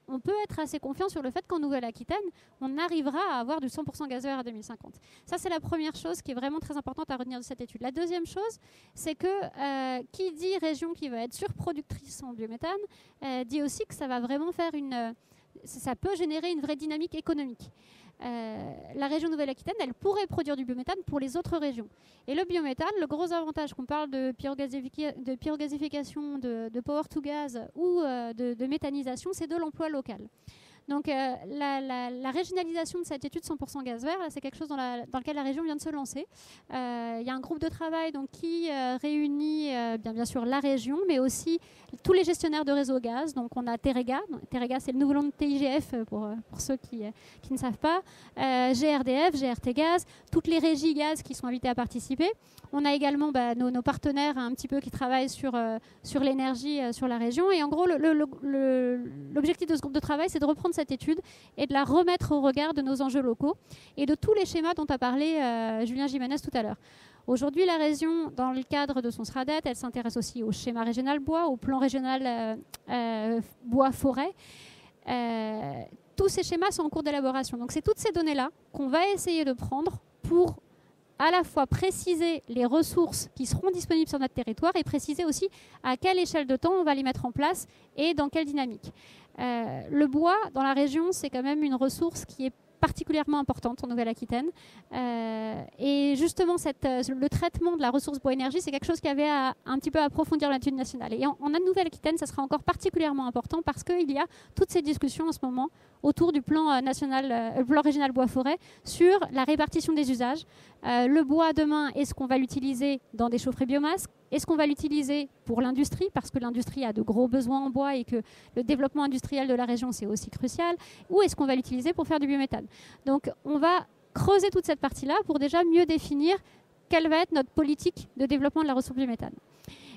on peut être assez confiant sur le fait qu'en Nouvelle-Aquitaine, on arrivera à avoir du 100% gaz vert à 2050. Ça, c'est la première chose qui est vraiment très importante à retenir de cette étude. La deuxième chose, c'est que qui dit région qui va être surproductrice en biométhane, dit aussi que ça va vraiment faire ça peut générer une vraie dynamique économique. La région Nouvelle-Aquitaine, elle pourrait produire du biométhane pour les autres régions. Et le biométhane, le gros avantage qu'on parle de pyrogazéification, de power to gas ou de méthanisation, c'est de l'emploi local. Donc la régionalisation de cette étude 100% gaz vert, c'est quelque chose dans lequel la région vient de se lancer. Il y a un groupe de travail qui réunit bien sûr la région, mais aussi tous les gestionnaires de réseau gaz. Donc on a Terega. Terega, c'est le nouveau nom de TIGF pour ceux qui ne savent pas. GRDF, GRT Gaz, toutes les régies gaz qui sont invitées à participer. On a également nos partenaires un petit peu qui travaillent sur l'énergie sur la région. Et en gros, l'objectif de ce groupe de travail, c'est de reprendre cette étude et de la remettre au regard de nos enjeux locaux et de tous les schémas dont a parlé Julien Jiménez tout à l'heure. Aujourd'hui, la région, dans le cadre de son SRADET, elle s'intéresse aussi au schéma régional bois, au plan régional bois-forêt. Tous ces schémas sont en cours d'élaboration. Donc c'est toutes ces données-là qu'on va essayer de prendre pour à la fois préciser les ressources qui seront disponibles sur notre territoire et préciser aussi à quelle échelle de temps on va les mettre en place et dans quelle dynamique. Le bois, dans la région, c'est quand même une ressource qui est particulièrement importante en Nouvelle-Aquitaine. Et justement, le traitement de la ressource bois-énergie, c'est quelque chose qui avait un petit peu à approfondir l'étude nationale. Et en Nouvelle-Aquitaine, ça sera encore particulièrement important parce qu'il y a toutes ces discussions en ce moment autour du plan régional bois-forêt sur la répartition des usages. Le bois, demain, est-ce qu'on va l'utiliser dans des chaufferies biomasse? Est-ce qu'on va l'utiliser pour l'industrie, parce que l'industrie a de gros besoins en bois et que le développement industriel de la région, c'est aussi crucial? Ou est-ce qu'on va l'utiliser pour faire du biométhane? Donc, on va creuser toute cette partie-là pour déjà mieux définir quelle va être notre politique de développement de la ressource biométhane.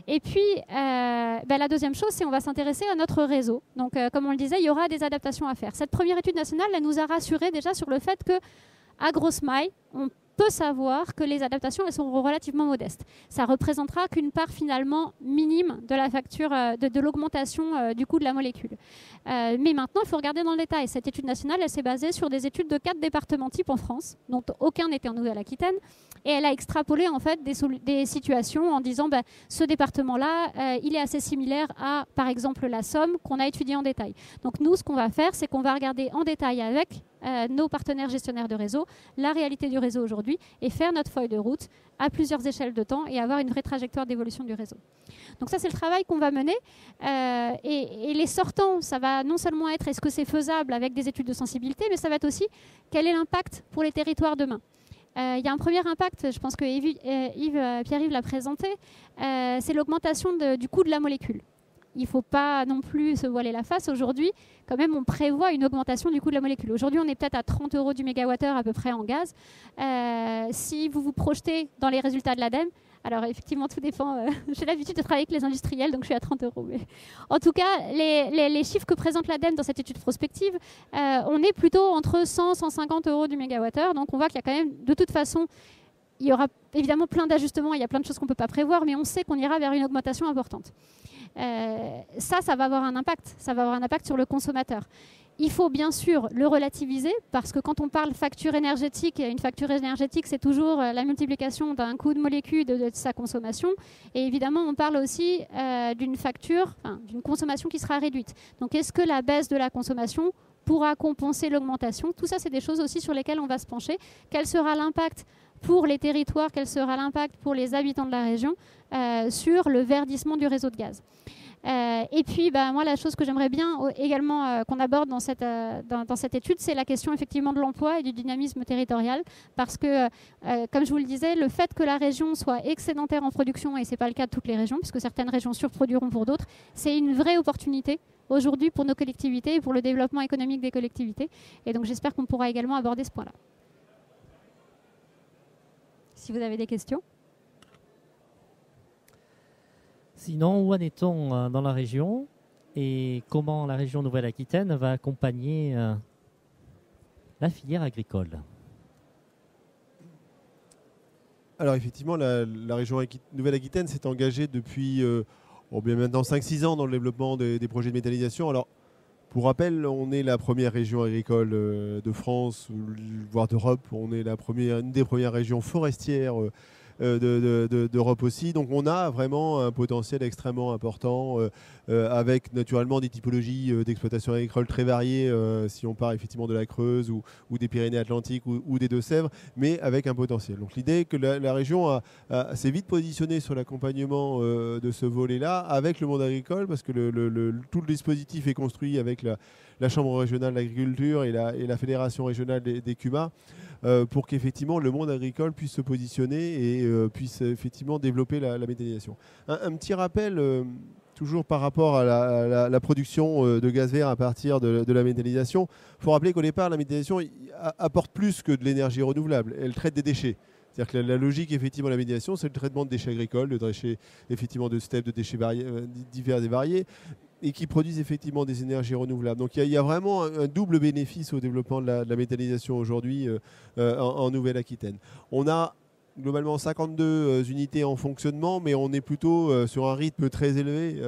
Et puis, la deuxième chose, c'est qu'on va s'intéresser à notre réseau. Donc, comme on le disait, il y aura des adaptations à faire. Cette première étude nationale, elle nous a rassurés déjà sur le fait qu'à grosse maille, on peut savoir que les adaptations elles sont relativement modestes. Ça représentera qu'une part finalement minime de la facture, de l'augmentation du coût de la molécule. Mais maintenant, il faut regarder dans le détail. Cette étude nationale, elle s'est basée sur des études de 4 départements types en France, dont aucun n'était en Nouvelle-Aquitaine, et elle a extrapolé en fait des situations en disant ce département-là, il est assez similaire à, par exemple, la Somme qu'on a étudiée en détail. Donc nous, ce qu'on va faire, c'est qu'on va regarder en détail avec nos partenaires gestionnaires de réseau, la réalité du réseau aujourd'hui et faire notre feuille de route à plusieurs échelles de temps et avoir une vraie trajectoire d'évolution du réseau. Donc ça, c'est le travail qu'on va mener. Et les sortants, ça va non seulement être est-ce que c'est faisable avec des études de sensibilité, mais ça va être aussi quel est l'impact pour les territoires demain. Il y a un premier impact, je pense que Pierre-Yves l'a présenté, c'est l'augmentation du coût de la molécule. Il ne faut pas non plus se voiler la face. Aujourd'hui, quand même, on prévoit une augmentation du coût de la molécule. Aujourd'hui, on est peut-être à 30 € du mégawattheure à peu près en gaz. Si vous vous projetez dans les résultats de l'ADEME, alors effectivement, tout dépend. J'ai l'habitude de travailler avec les industriels, donc je suis à 30 €. Mais en tout cas, les chiffres que présente l'ADEME dans cette étude prospective, on est plutôt entre 100 et 150 € du mégawattheure. Donc on voit qu'il y a quand même, de toute façon, il y aura évidemment plein d'ajustements, il y a plein de choses qu'on ne peut pas prévoir, mais on sait qu'on ira vers une augmentation importante. Ça va avoir un impact. Ça va avoir un impact sur le consommateur. Il faut bien sûr le relativiser parce que quand on parle facture énergétique, une facture énergétique, c'est toujours la multiplication d'un coût de molécule de sa consommation. Et évidemment, on parle aussi d'une facture, d'une consommation qui sera réduite. Donc, est-ce que la baisse de la consommation pourra compenser l'augmentation? Tout ça, c'est des choses aussi sur lesquelles on va se pencher. Quel sera l'impact pour les territoires, quel sera l'impact pour les habitants de la région sur le verdissement du réseau de gaz. Et puis, moi, la chose que j'aimerais bien également qu'on aborde dans cette étude, c'est la question effectivement de l'emploi et du dynamisme territorial. Parce que, comme je vous le disais, le fait que la région soit excédentaire en production, et ce n'est pas le cas de toutes les régions, puisque certaines régions surproduiront pour d'autres, c'est une vraie opportunité aujourd'hui pour nos collectivités et pour le développement économique des collectivités. Et donc, j'espère qu'on pourra également aborder ce point-là. Si vous avez des questions. Sinon, où en est-on dans la région et comment la région Nouvelle-Aquitaine va accompagner la filière agricole? Alors effectivement, la région Nouvelle-Aquitaine s'est engagée depuis bien maintenant 5-6 ans dans le développement des projets de méthanisation. Alors, pour rappel, on est la première région agricole de France, voire d'Europe. On est une des premières régions forestières d'Europe aussi. Donc on a vraiment un potentiel extrêmement important avec naturellement des typologies d'exploitation agricole très variées si on part effectivement de la Creuse ou des Pyrénées-Atlantiques ou des Deux-Sèvres, mais avec un potentiel. Donc l'idée est que la région s'est vite positionnée sur l'accompagnement de ce volet-là avec le monde agricole parce que tout le dispositif est construit avec la Chambre régionale d'agriculture et la Fédération régionale des CUMA pour qu'effectivement le monde agricole puisse se positionner et puisse effectivement développer la méthanisation. Un petit rappel, toujours par rapport à la production de gaz vert à partir de la méthanisation. Il faut rappeler qu'au départ, la méthanisation apporte plus que de l'énergie renouvelable. Elle traite des déchets. C'est-à-dire que la logique effectivement de la méthanisation, c'est le traitement de déchets agricoles, de déchets effectivement de steppes, de déchets divers et variés, et qui produisent effectivement des énergies renouvelables. Donc il y a vraiment un double bénéfice au développement de la méthanisation aujourd'hui en Nouvelle-Aquitaine. On a globalement 52 unités en fonctionnement, mais on est plutôt sur un rythme très élevé,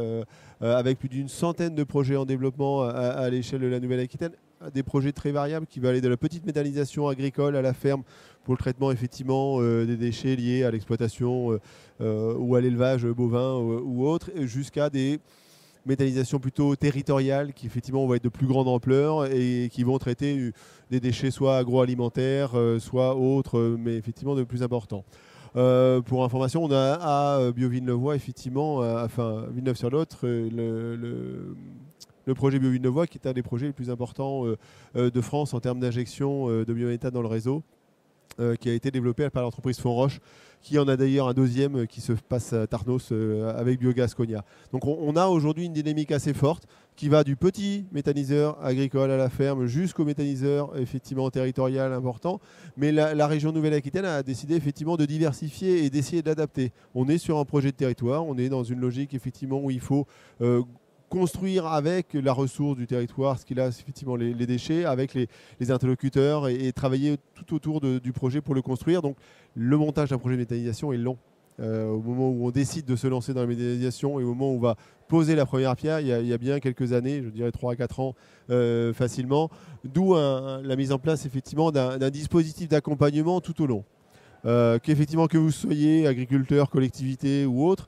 avec plus d'une centaine de projets en développement à l'échelle de la Nouvelle-Aquitaine. Des projets très variables qui vont aller de la petite méthanisation agricole à la ferme pour le traitement effectivement des déchets liés à l'exploitation ou à l'élevage bovin ou autre, jusqu'à des méthanisation plutôt territoriale qui effectivement vont être de plus grande ampleur et qui vont traiter des déchets soit agroalimentaires, soit autres, mais effectivement de plus importants. Pour information, on a à Biovine-le-Voix effectivement, Villeneuve-sur-Lot, le projet Biovine-le-Voix qui est un des projets les plus importants de France en termes d'injection de biométhane dans le réseau, qui a été développé par l'entreprise Fonroche, qui en a d'ailleurs un deuxième qui se passe à Tarnos avec Biogaz Cogna. Donc on a aujourd'hui une dynamique assez forte qui va du petit méthaniseur agricole à la ferme jusqu'au méthaniseur effectivement territorial important. Mais la région Nouvelle-Aquitaine a décidé effectivement de diversifier et d'essayer d'adapter. On est sur un projet de territoire, on est dans une logique effectivement où il faut construire avec la ressource du territoire, ce qu'il a, c'est effectivement les déchets, avec les interlocuteurs et travailler tout autour du projet pour le construire. Donc le montage d'un projet de méthanisation est long. Au moment où on décide de se lancer dans la méthanisation et au moment où on va poser la première pierre, il y a bien quelques années, je dirais 3 à 4 ans facilement, d'où la mise en place effectivement d'un dispositif d'accompagnement tout au long. Qu'effectivement que vous soyez agriculteur, collectivité ou autre,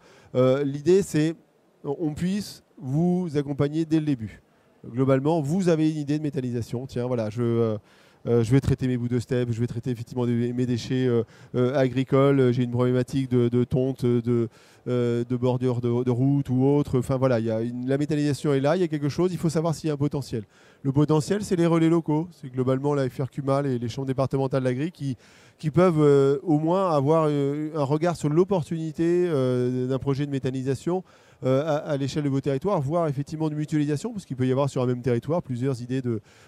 l'idée c'est qu'on puisse vous accompagner dès le début. Globalement, vous avez une idée de méthanisation. Tiens, voilà, je vais traiter mes bouts de steppe, je vais traiter effectivement mes déchets agricoles, j'ai une problématique de tonte, de bordure de route ou autre. Enfin voilà, la méthanisation est là, il y a quelque chose, il faut savoir s'il y a un potentiel. Le potentiel, c'est les relais locaux, c'est globalement la FRCUMA et les chambres départementales d'agri qui peuvent au moins avoir un regard sur l'opportunité d'un projet de méthanisation à l'échelle de vos territoires, voire effectivement de mutualisation, parce qu'il peut y avoir sur un même territoire plusieurs idées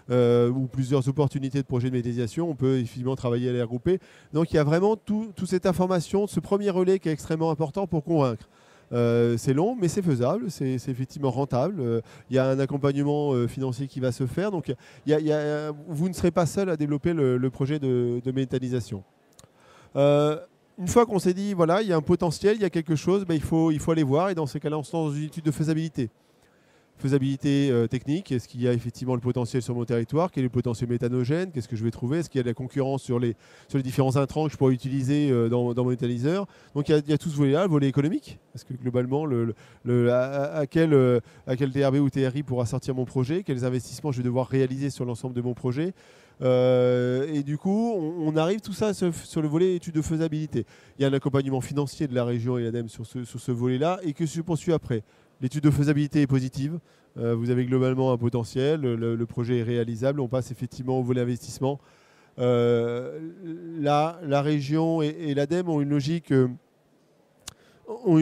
ou plusieurs opportunités de projets de méthanisation. On peut effectivement travailler à les regrouper. Donc il y a vraiment toute cette information, ce premier relais qui est extrêmement important pour convaincre. C'est long, mais c'est faisable, c'est effectivement rentable. Il y a un accompagnement financier qui va se faire. Donc vous ne serez pas seul à développer le projet de méthanisation. Une fois qu'on s'est dit, voilà, il y a un potentiel, il y a quelque chose, il faut aller voir. Et dans ces cas-là, on se lance dans une étude de faisabilité. Faisabilité technique, est-ce qu'il y a effectivement le potentiel sur mon territoire? Quel est le potentiel méthanogène? Qu'est-ce que je vais trouver? Est-ce qu'il y a de la concurrence sur les différents intrants que je pourrais utiliser dans mon méthaniseur? Donc il y a tout ce volet-là, le volet économique. Parce que globalement, à quel TRB ou TRI pourra sortir mon projet? Quels investissements je vais devoir réaliser sur l'ensemble de mon projet? Et du coup, on arrive tout ça sur le volet étude de faisabilité. Il y a un accompagnement financier de la région et l'ADEME sur ce volet-là et que se poursuit après. L'étude de faisabilité est positive. Vous avez globalement un potentiel. Le projet est réalisable. On passe effectivement au volet investissement. La région et l'ADEME ont une logique. On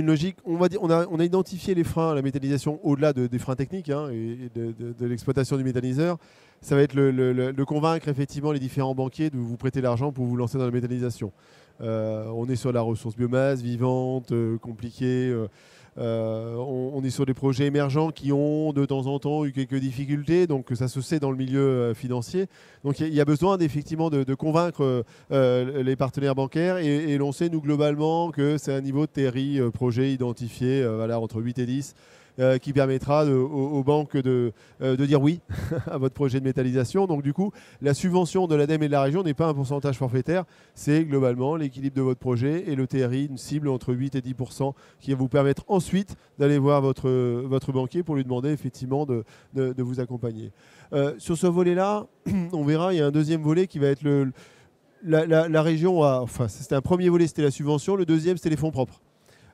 va dire, on a identifié les freins à la méthanisation au-delà des freins techniques et de l'exploitation du méthaniseur. Ça va être de convaincre effectivement les différents banquiers de vous prêter l'argent pour vous lancer dans la méthanisation. On est sur la ressource biomasse vivante, compliquée. On est sur des projets émergents qui ont de temps en temps eu quelques difficultés, donc ça se sait dans le milieu financier. Donc il y a besoin effectivement de convaincre les partenaires bancaires et l'on sait nous globalement que c'est un niveau de TRI projet identifié entre 8 et 10 qui permettra aux banques de dire oui à votre projet de méthanisation. Donc du coup, la subvention de l'ADEME et de la région n'est pas un pourcentage forfaitaire, c'est globalement l'équilibre de votre projet et le TRI, une cible entre 8 et 10% qui va vous permettre ensuite d'aller voir votre banquier pour lui demander effectivement de vous accompagner. Sur ce volet-là, on verra, il y a un deuxième volet qui va être la région c'était un premier volet, c'était la subvention, le deuxième c'était les fonds propres.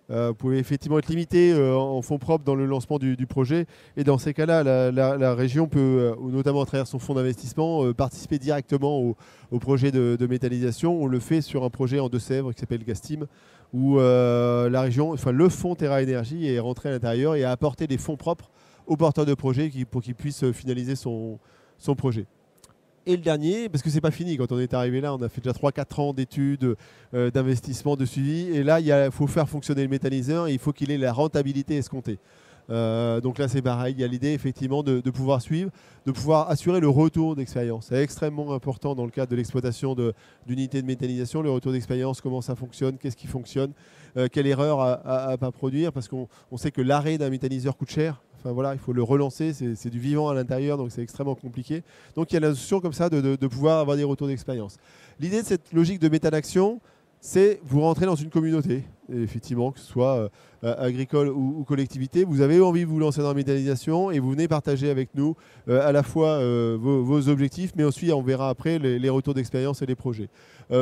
Vous pouvez effectivement être limité en fonds propres dans le lancement du projet. Et dans ces cas-là, la région peut, notamment à travers son fonds d'investissement, participer directement au projet de méthanisation. On le fait sur un projet en Deux-Sèvres qui s'appelle Gastim, où la région, le fonds Terra Énergie est rentré à l'intérieur et a apporté des fonds propres aux porteurs de projet pour qu'ils puissent finaliser son projet. Et le dernier, parce que c'est pas fini, quand on est arrivé là, on a fait déjà 3-4 ans d'études, d'investissement, de suivi. Et là, il faut faire fonctionner le méthaniseur et il faut qu'il ait la rentabilité escomptée. Donc là, c'est pareil. Il y a l'idée effectivement de pouvoir suivre, de pouvoir assurer le retour d'expérience. C'est extrêmement important dans le cadre de l'exploitation d'unités de méthanisation. Le retour d'expérience, comment ça fonctionne, qu'est-ce qui fonctionne, quelle erreur à ne pas produire, parce qu'on sait que l'arrêt d'un méthaniseur coûte cher. Enfin, voilà, il faut le relancer, c'est du vivant à l'intérieur, donc c'est extrêmement compliqué. Donc il y a la notion comme ça de pouvoir avoir des retours d'expérience. L'idée de cette logique de méthanaction, c'est vous rentrez dans une communauté, et effectivement, que ce soit agricole ou collectivité, vous avez envie de vous lancer dans la méthanisation et vous venez partager avec nous à la fois vos objectifs, mais aussi on verra après les retours d'expérience et les projets.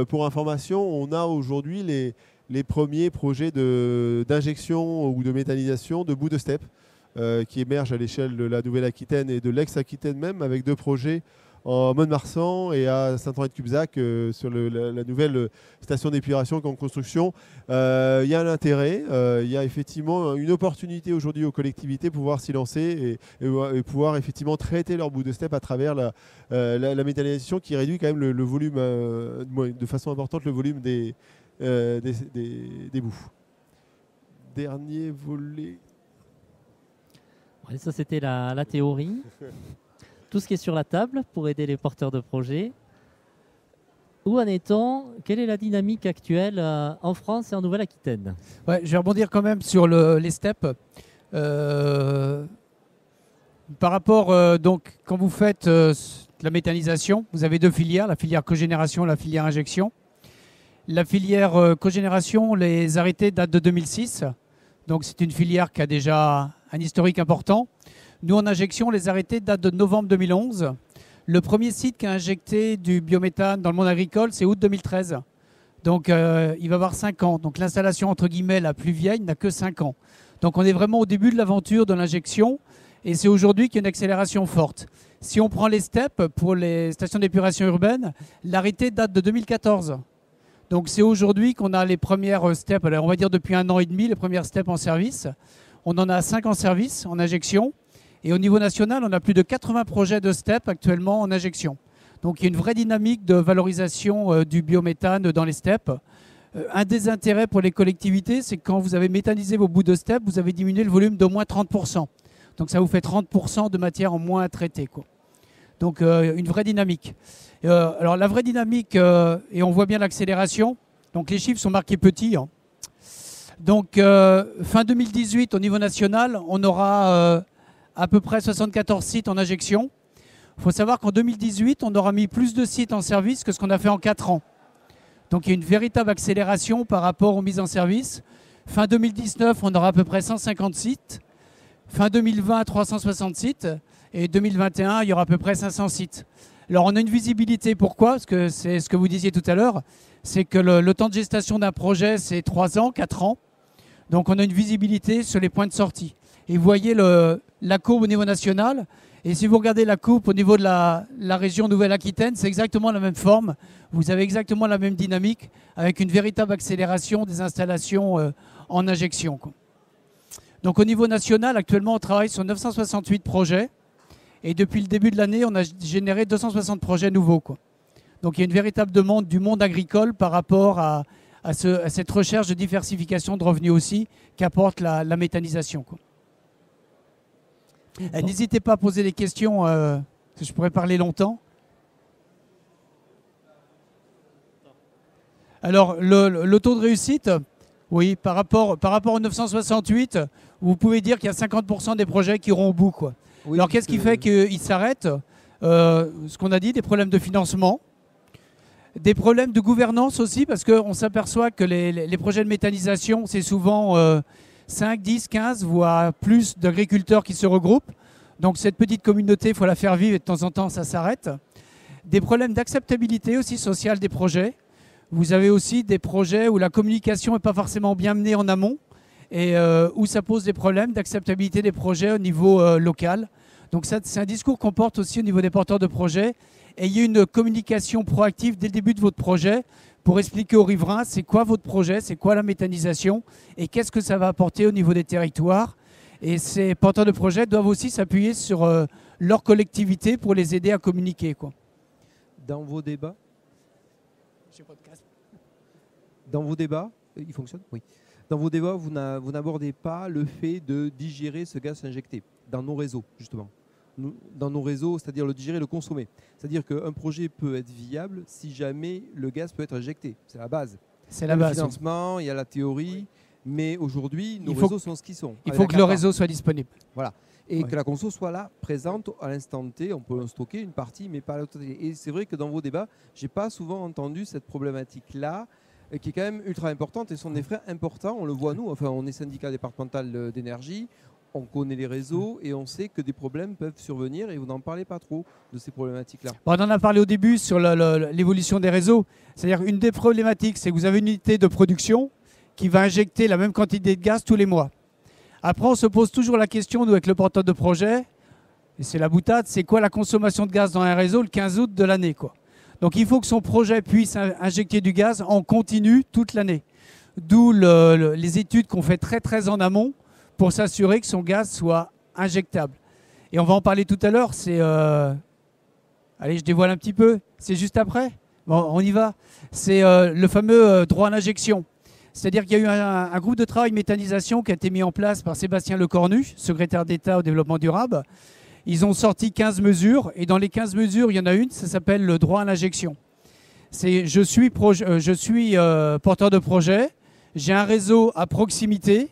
Pour information, on a aujourd'hui les premiers projets d'injection ou de méthanisation de bouts de steppe qui émergent à l'échelle de la Nouvelle-Aquitaine et de l'ex-Aquitaine même, avec 2 projets en Mont-de-Marsan et à Saint-Henri-de-Cubzac sur la nouvelle station d'épuration qui est en construction. Il y a un intérêt, il y a effectivement une opportunité aujourd'hui aux collectivités pour pouvoir s'y lancer et pouvoir effectivement traiter leur bout de steppe à travers la méthanisation qui réduit quand même le volume, de façon importante, le volume des bouts. Dernier volet. Ouais, ça, c'était la théorie. Tout ce qui est sur la table pour aider les porteurs de projets. Où en est-on? Quelle est la dynamique actuelle en France et en Nouvelle-Aquitaine? Ouais, je vais rebondir quand même sur les steps. Par rapport, donc, quand vous faites la méthanisation, vous avez deux filières, la filière cogénération et la filière injection. La filière cogénération, les arrêtés datent de 2006. Donc c'est une filière qui a déjà un historique important. Nous, en injection, les arrêtés datent de novembre 2011. Le premier site qui a injecté du biométhane dans le monde agricole, c'est août 2013. Donc il va avoir 5 ans. Donc l'installation, entre guillemets, la plus vieille, n'a que 5 ans. Donc on est vraiment au début de l'aventure de l'injection. Et c'est aujourd'hui qu'il y a une accélération forte. Si on prend les steps pour les stations d'épuration urbaine, l'arrêté date de 2014. Donc c'est aujourd'hui qu'on a les premières steps, alors on va dire depuis 1 an et demi, les premières steps en service. On en a 5 en service, en injection. Et au niveau national, on a plus de 80 projets de steps actuellement en injection. Donc il y a une vraie dynamique de valorisation du biométhane dans les steps. Un des intérêts pour les collectivités, c'est que quand vous avez méthanisé vos bouts de steps, vous avez diminué le volume d'au moins 30%. Donc ça vous fait 30% de matière en moins à traiter, quoi. Donc une vraie dynamique. Alors la vraie dynamique, et on voit bien l'accélération, donc les chiffres sont marqués petits. Hein. Donc fin 2018 au niveau national, on aura à peu près 74 sites en injection. Il faut savoir qu'en 2018, on aura mis plus de sites en service que ce qu'on a fait en 4 ans. Donc il y a une véritable accélération par rapport aux mises en service. Fin 2019, on aura à peu près 150 sites. Fin 2020, 360 sites. Et 2021, il y aura à peu près 500 sites. Alors on a une visibilité, pourquoi? Parce que c'est ce que vous disiez tout à l'heure, c'est que le temps de gestation d'un projet, c'est 3 ans, 4 ans. Donc on a une visibilité sur les points de sortie. Et vous voyez la courbe au niveau national. Et si vous regardez la courbe au niveau de la région Nouvelle-Aquitaine, c'est exactement la même forme. Vous avez exactement la même dynamique avec une véritable accélération des installations en injection, quoi. Donc au niveau national, actuellement, on travaille sur 968 projets. Et depuis le début de l'année, on a généré 260 projets nouveaux, quoi. Donc il y a une véritable demande du monde agricole par rapport à cette recherche de diversification de revenus aussi qu'apporte la méthanisation, quoi. N'hésitez pas à poser des questions, parce que je pourrais parler longtemps. Alors, le taux de réussite, oui, par rapport aux 968, vous pouvez dire qu'il y a 50% des projets qui iront au bout, quoi. Oui, alors, qu'est-ce qui fait qu'ils s'arrêtent? Ce qu'on a dit, des problèmes de financement, des problèmes de gouvernance aussi, parce qu'on s'aperçoit que les projets de méthanisation, c'est souvent 5, 10, 15, voire plus d'agriculteurs qui se regroupent. Donc cette petite communauté, il faut la faire vivre et de temps en temps, ça s'arrête. Des problèmes d'acceptabilité aussi sociale des projets. Vous avez aussi des projets où la communication n'est pas forcément bien menée en amont et où ça pose des problèmes d'acceptabilité des projets au niveau local. Donc ça, c'est un discours qu'on porte aussi au niveau des porteurs de projets. Ayez une communication proactive dès le début de votre projet pour expliquer aux riverains c'est quoi votre projet, c'est quoi la méthanisation et qu'est-ce que ça va apporter au niveau des territoires. Et ces porteurs de projets doivent aussi s'appuyer sur leur collectivité pour les aider à communiquer, quoi. Dans vos débats, il fonctionne? Oui. Dans vos débats, vous n'abordez pas le fait de digérer ce gaz injecté dans nos réseaux, justement. Dans nos réseaux, c'est-à-dire le digérer, le consommer. C'est-à-dire qu'un projet peut être viable si jamais le gaz peut être injecté. C'est la base. C'est la base. Il y a le financement, il y a la théorie, mais aujourd'hui, nos réseaux sont ce qu'ils sont. Il faut que le réseau soit disponible. Voilà. Et que la conso soit là, présente à l'instant T. On peut en stocker une partie, mais pas la totalité. Et c'est vrai que dans vos débats, je n'ai pas souvent entendu cette problématique-là, qui est quand même ultra importante et sont des frais importants. On le voit nous, enfin, on est syndicat départemental d'énergie. On connaît les réseaux et on sait que des problèmes peuvent survenir et vous n'en parlez pas trop de ces problématiques-là. Bon, on en a parlé au début sur l'évolution des réseaux. C'est-à-dire une des problématiques, c'est que vous avez une unité de production qui va injecter la même quantité de gaz tous les mois. Après, on se pose toujours la question, nous, avec le porteur de projet, et c'est la boutade, c'est quoi la consommation de gaz dans un réseau le 15 août de l'année, quoi. Donc il faut que son projet puisse injecter du gaz en continu toute l'année. D'où les études qu'on fait très très en amont pour s'assurer que son gaz soit injectable. Et on va en parler tout à l'heure, allez, je dévoile un petit peu, c'est juste après. Bon, on y va. C'est le fameux droit à l'injection. C'est-à-dire qu'il y a eu un groupe de travail méthanisation qui a été mis en place par Sébastien Lecornu, secrétaire d'État au développement durable. Ils ont sorti 15 mesures, et dans les 15 mesures, il y en a une, ça s'appelle le droit à l'injection. Je suis porteur de projet, j'ai un réseau à proximité,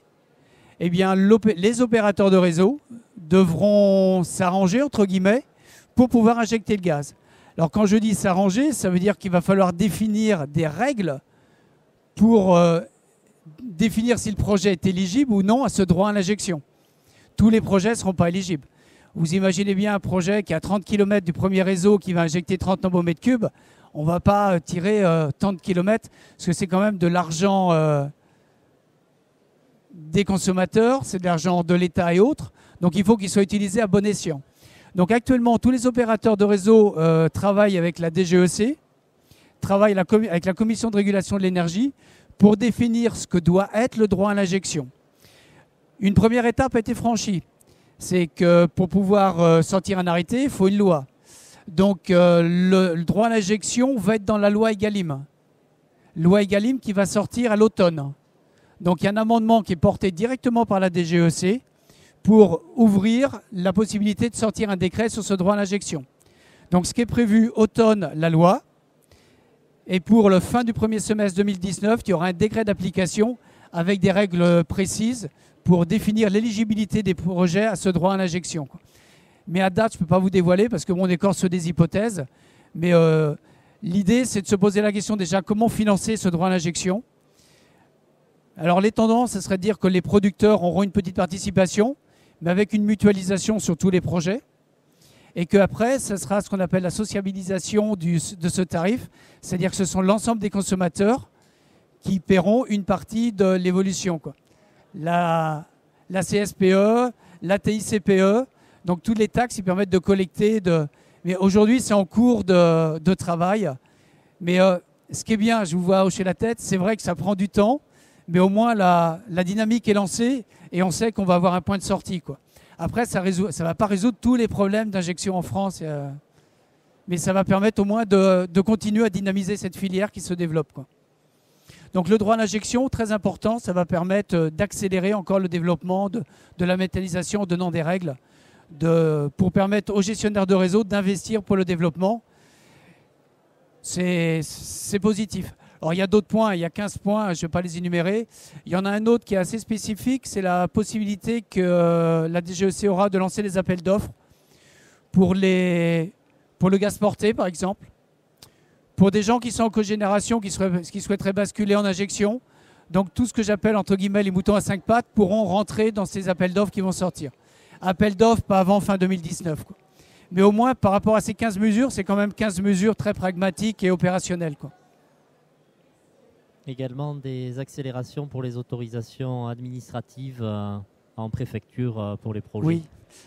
eh bien, les opérateurs de réseau devront s'arranger, entre guillemets, pour pouvoir injecter le gaz. Alors quand je dis s'arranger, ça veut dire qu'il va falloir définir des règles pour définir si le projet est éligible ou non à ce droit à l'injection. Tous les projets ne seront pas éligibles. Vous imaginez bien un projet qui est à 30 km du premier réseau qui va injecter 30 nm cubes. On ne va pas tirer tant de kilomètres parce que c'est quand même de l'argent des consommateurs, c'est de l'argent de l'État et autres. Donc il faut qu'il soit utilisé à bon escient. Donc actuellement, tous les opérateurs de réseau travaillent avec la DGEC, travaillent avec la Commission de régulation de l'énergie pour définir ce que doit être le droit à l'injection. Une première étape a été franchie. C'est que pour pouvoir sortir un arrêté, il faut une loi. Donc le droit à l'injection va être dans la loi Egalim. Loi Egalim qui va sortir à l'automne. Donc il y a un amendement qui est porté directement par la DGEC pour ouvrir la possibilité de sortir un décret sur ce droit à l'injection. Donc ce qui est prévu automne, la loi. Et pour le fin du premier semestre 2019, il y aura un décret d'application avec des règles précises pour définir l'éligibilité des projets à ce droit à l'injection. Mais à date, je ne peux pas vous dévoiler parce que mon écorce sur des hypothèses. Mais l'idée, c'est de se poser la question déjà comment financer ce droit à l'injection. Alors les tendances, ce serait de dire que les producteurs auront une petite participation, mais avec une mutualisation sur tous les projets. Et qu'après, ce sera ce qu'on appelle la sociabilisation de ce tarif, c'est-à-dire que ce sont l'ensemble des consommateurs qui paieront une partie de l'évolution. La CSPE, la TICPE, donc toutes les taxes qui permettent de collecter. Mais aujourd'hui, c'est en cours de travail. Mais ce qui est bien, je vous vois hocher la tête, c'est vrai que ça prend du temps, mais au moins la dynamique est lancée et on sait qu'on va avoir un point de sortie. Après, ça ne va pas résoudre tous les problèmes d'injection en France, mais ça va permettre au moins de continuer à dynamiser cette filière qui se développe. Donc le droit à l'injection, très important, ça va permettre d'accélérer encore le développement de la méthanisation en donnant des règles pour permettre aux gestionnaires de réseau d'investir pour le développement. C'est positif. Alors il y a d'autres points, il y a 15 points, je ne vais pas les énumérer. Il y en a un autre qui est assez spécifique, c'est la possibilité que la DGEC aura de lancer des appels d'offres pour le gaz porté par exemple. Pour des gens qui sont en cogénération, qui souhaiteraient basculer en injection. Donc tout ce que j'appelle entre guillemets les moutons à 5 pattes pourront rentrer dans ces appels d'offres qui vont sortir. Appels d'offres pas avant fin 2019. Mais au moins par rapport à ces 15 mesures, c'est quand même 15 mesures très pragmatiques et opérationnelles. Également des accélérations pour les autorisations administratives en préfecture pour les projets. Oui.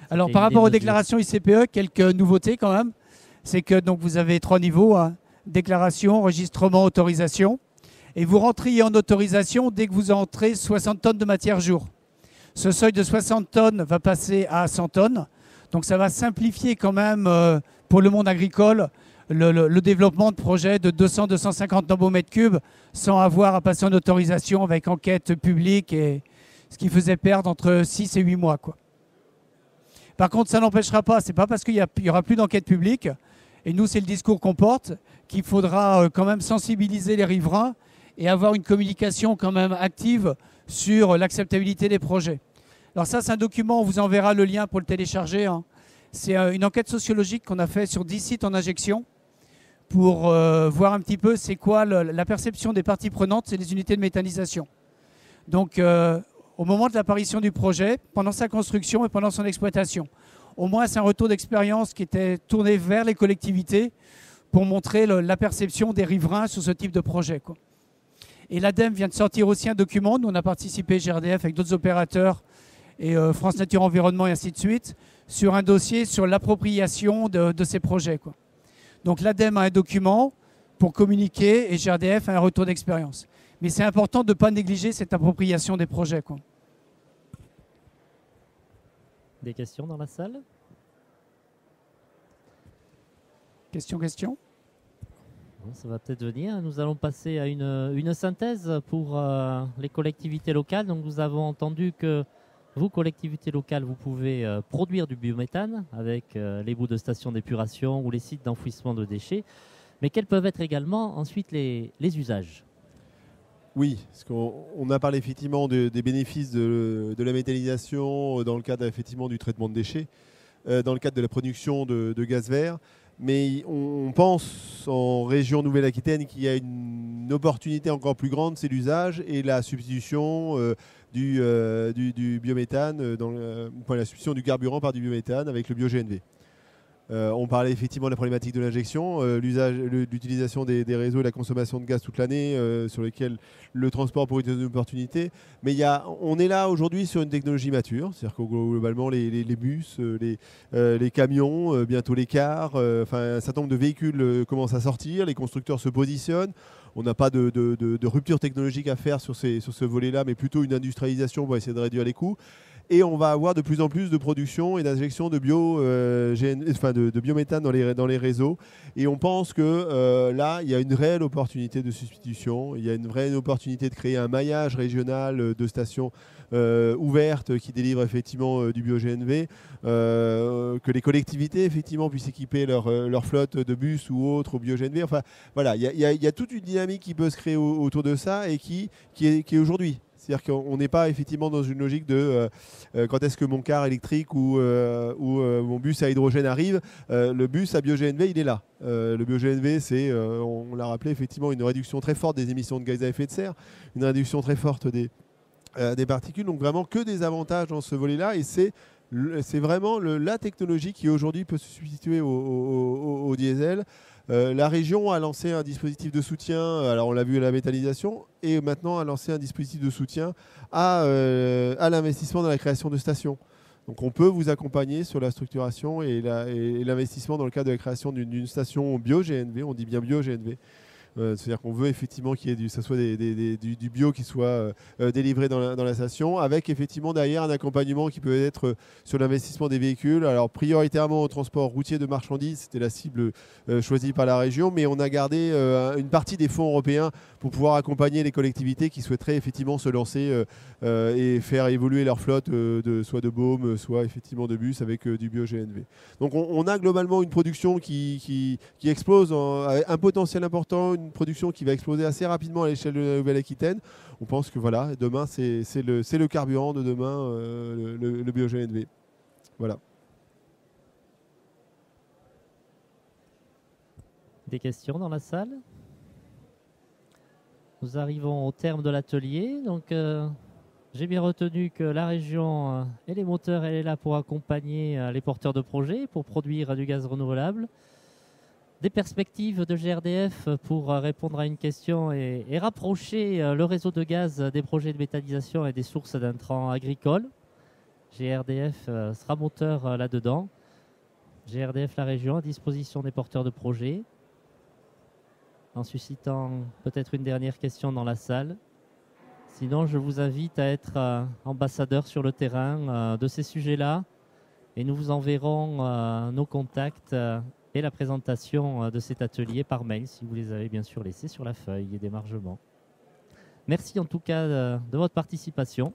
Alors par rapport aux déclarations ICPE, quelques nouveautés quand même. C'est que donc, vous avez 3 niveaux. Déclaration, enregistrement, autorisation. Et vous rentriez en autorisation dès que vous entrez 60 tonnes de matière jour. Ce seuil de 60 tonnes va passer à 100 tonnes. Donc ça va simplifier quand même pour le monde agricole le développement de projets de 200-250 nm3 sans avoir à passer en autorisation avec enquête publique, et ce qui faisait perdre entre 6 et 8 mois. Par contre, ça n'empêchera pas, c'est pas parce qu'il n'y aura plus d'enquête publique, et nous c'est le discours qu'on porte, qu'il faudra quand même sensibiliser les riverains et avoir une communication quand même active sur l'acceptabilité des projets. Alors ça, c'est un document, on vous enverra le lien pour le télécharger. C'est une enquête sociologique qu'on a fait sur 10 sites en injection pour voir un petit peu c'est quoi la perception des parties prenantes, c'est les unités de méthanisation. Donc au moment de l'apparition du projet, pendant sa construction et pendant son exploitation. Au moins, c'est un retour d'expérience qui était tourné vers les collectivités pour montrer la perception des riverains sur ce type de projet. Et l'ADEME vient de sortir aussi un document. Nous, on a participé, GRDF, avec d'autres opérateurs, et France Nature Environnement, et ainsi de suite, sur un dossier sur l'appropriation de ces projets. Donc l'ADEME a un document pour communiquer et GRDF a un retour d'expérience. Mais c'est important de ne pas négliger cette appropriation des projets. Des questions dans la salle? Question? Ça va peut-être venir. Nous allons passer à une synthèse pour les collectivités locales. Donc, nous avons entendu que vous, collectivités locales, vous pouvez produire du biométhane avec les bouts de stations d'épuration ou les sites d'enfouissement de déchets. Mais quels peuvent être également ensuite les usages? Oui, parce qu'on a parlé effectivement des bénéfices de la méthanisation dans le cadre effectivement du traitement de déchets, dans le cadre de la production de gaz vert. Mais on pense en région Nouvelle-Aquitaine qu'il y a une opportunité encore plus grande, c'est l'usage et la substitution du biométhane, la substitution du carburant par du biométhane avec le bio-GNV. On parlait effectivement de la problématique de l'injection, l'utilisation des réseaux et la consommation de gaz toute l'année sur lesquels le transport pourrait être une opportunité. Mais on est là aujourd'hui sur une technologie mature, c'est-à-dire que globalement les bus, les camions, bientôt les cars, un certain nombre de véhicules commencent à sortir, les constructeurs se positionnent. On n'a pas de rupture technologique à faire sur ce volet-là, mais plutôt une industrialisation pour essayer de réduire les coûts. Et on va avoir de plus en plus de production et d'injection de biométhane dans les réseaux. Et on pense que là, il y a une réelle opportunité de substitution. Il y a une vraie opportunité de créer un maillage régional de stations ouvertes qui délivrent effectivement du bio-GNV. Que les collectivités effectivement puissent équiper leur flotte de bus ou autres au bio-GNV. Enfin, voilà, il y a toute une dynamique qui peut se créer autour de ça et qui est aujourd'hui. C'est-à-dire qu'on n'est pas effectivement dans une logique de quand est-ce que mon car électrique ou mon bus à hydrogène arrive. Le bus à bio-GNV, il est là. Le bio-GNV, c'est, on l'a rappelé, effectivement une réduction très forte des émissions de gaz à effet de serre, une réduction très forte des particules. Donc vraiment que des avantages dans ce volet-là. Et c'est vraiment la technologie qui aujourd'hui peut se substituer au diesel. La région a lancé un dispositif de soutien, alors on l'a vu à la méthanisation, et maintenant a lancé un dispositif de soutien à l'investissement dans la création de stations. Donc on peut vous accompagner sur la structuration et l'investissement dans le cadre de la création d'une station bio-GNV, on dit bien bio-GNV. C'est-à-dire qu'on veut effectivement qu'il y ait ça soit du bio qui soit délivré dans la station, avec effectivement derrière un accompagnement qui peut être sur l'investissement des véhicules. Alors prioritairement au transport routier de marchandises, c'était la cible choisie par la région, mais on a gardé une partie des fonds européens pour pouvoir accompagner les collectivités qui souhaiteraient effectivement se lancer et faire évoluer leur flotte soit de baumes, soit effectivement de bus avec du bio-GNV. Donc on a globalement une production qui explose, un potentiel important, une production qui va exploser assez rapidement à l'échelle de la Nouvelle-Aquitaine. On pense que voilà, demain c'est le carburant de demain, le bio-GNV. Voilà. Des questions dans la salle? Nous arrivons au terme de l'atelier. Donc j'ai bien retenu que la région et les moteurs, elle est là pour accompagner les porteurs de projets, pour produire du gaz renouvelable. Des perspectives de GRDF pour répondre à une question et rapprocher le réseau de gaz des projets de méthanisation et des sources d'intrants agricoles. GRDF sera moteur là-dedans. GRDF, la région, à disposition des porteurs de projets. En suscitant peut-être une dernière question dans la salle. Sinon, je vous invite à être ambassadeur sur le terrain de ces sujets-là et nous vous enverrons nos contacts et la présentation de cet atelier par mail, si vous les avez bien sûr laissés sur la feuille d'émargement. Merci en tout cas de votre participation.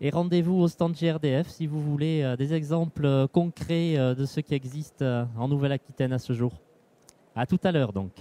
Et rendez-vous au stand GRDF si vous voulez des exemples concrets de ce qui existe en Nouvelle-Aquitaine à ce jour. À tout à l'heure donc.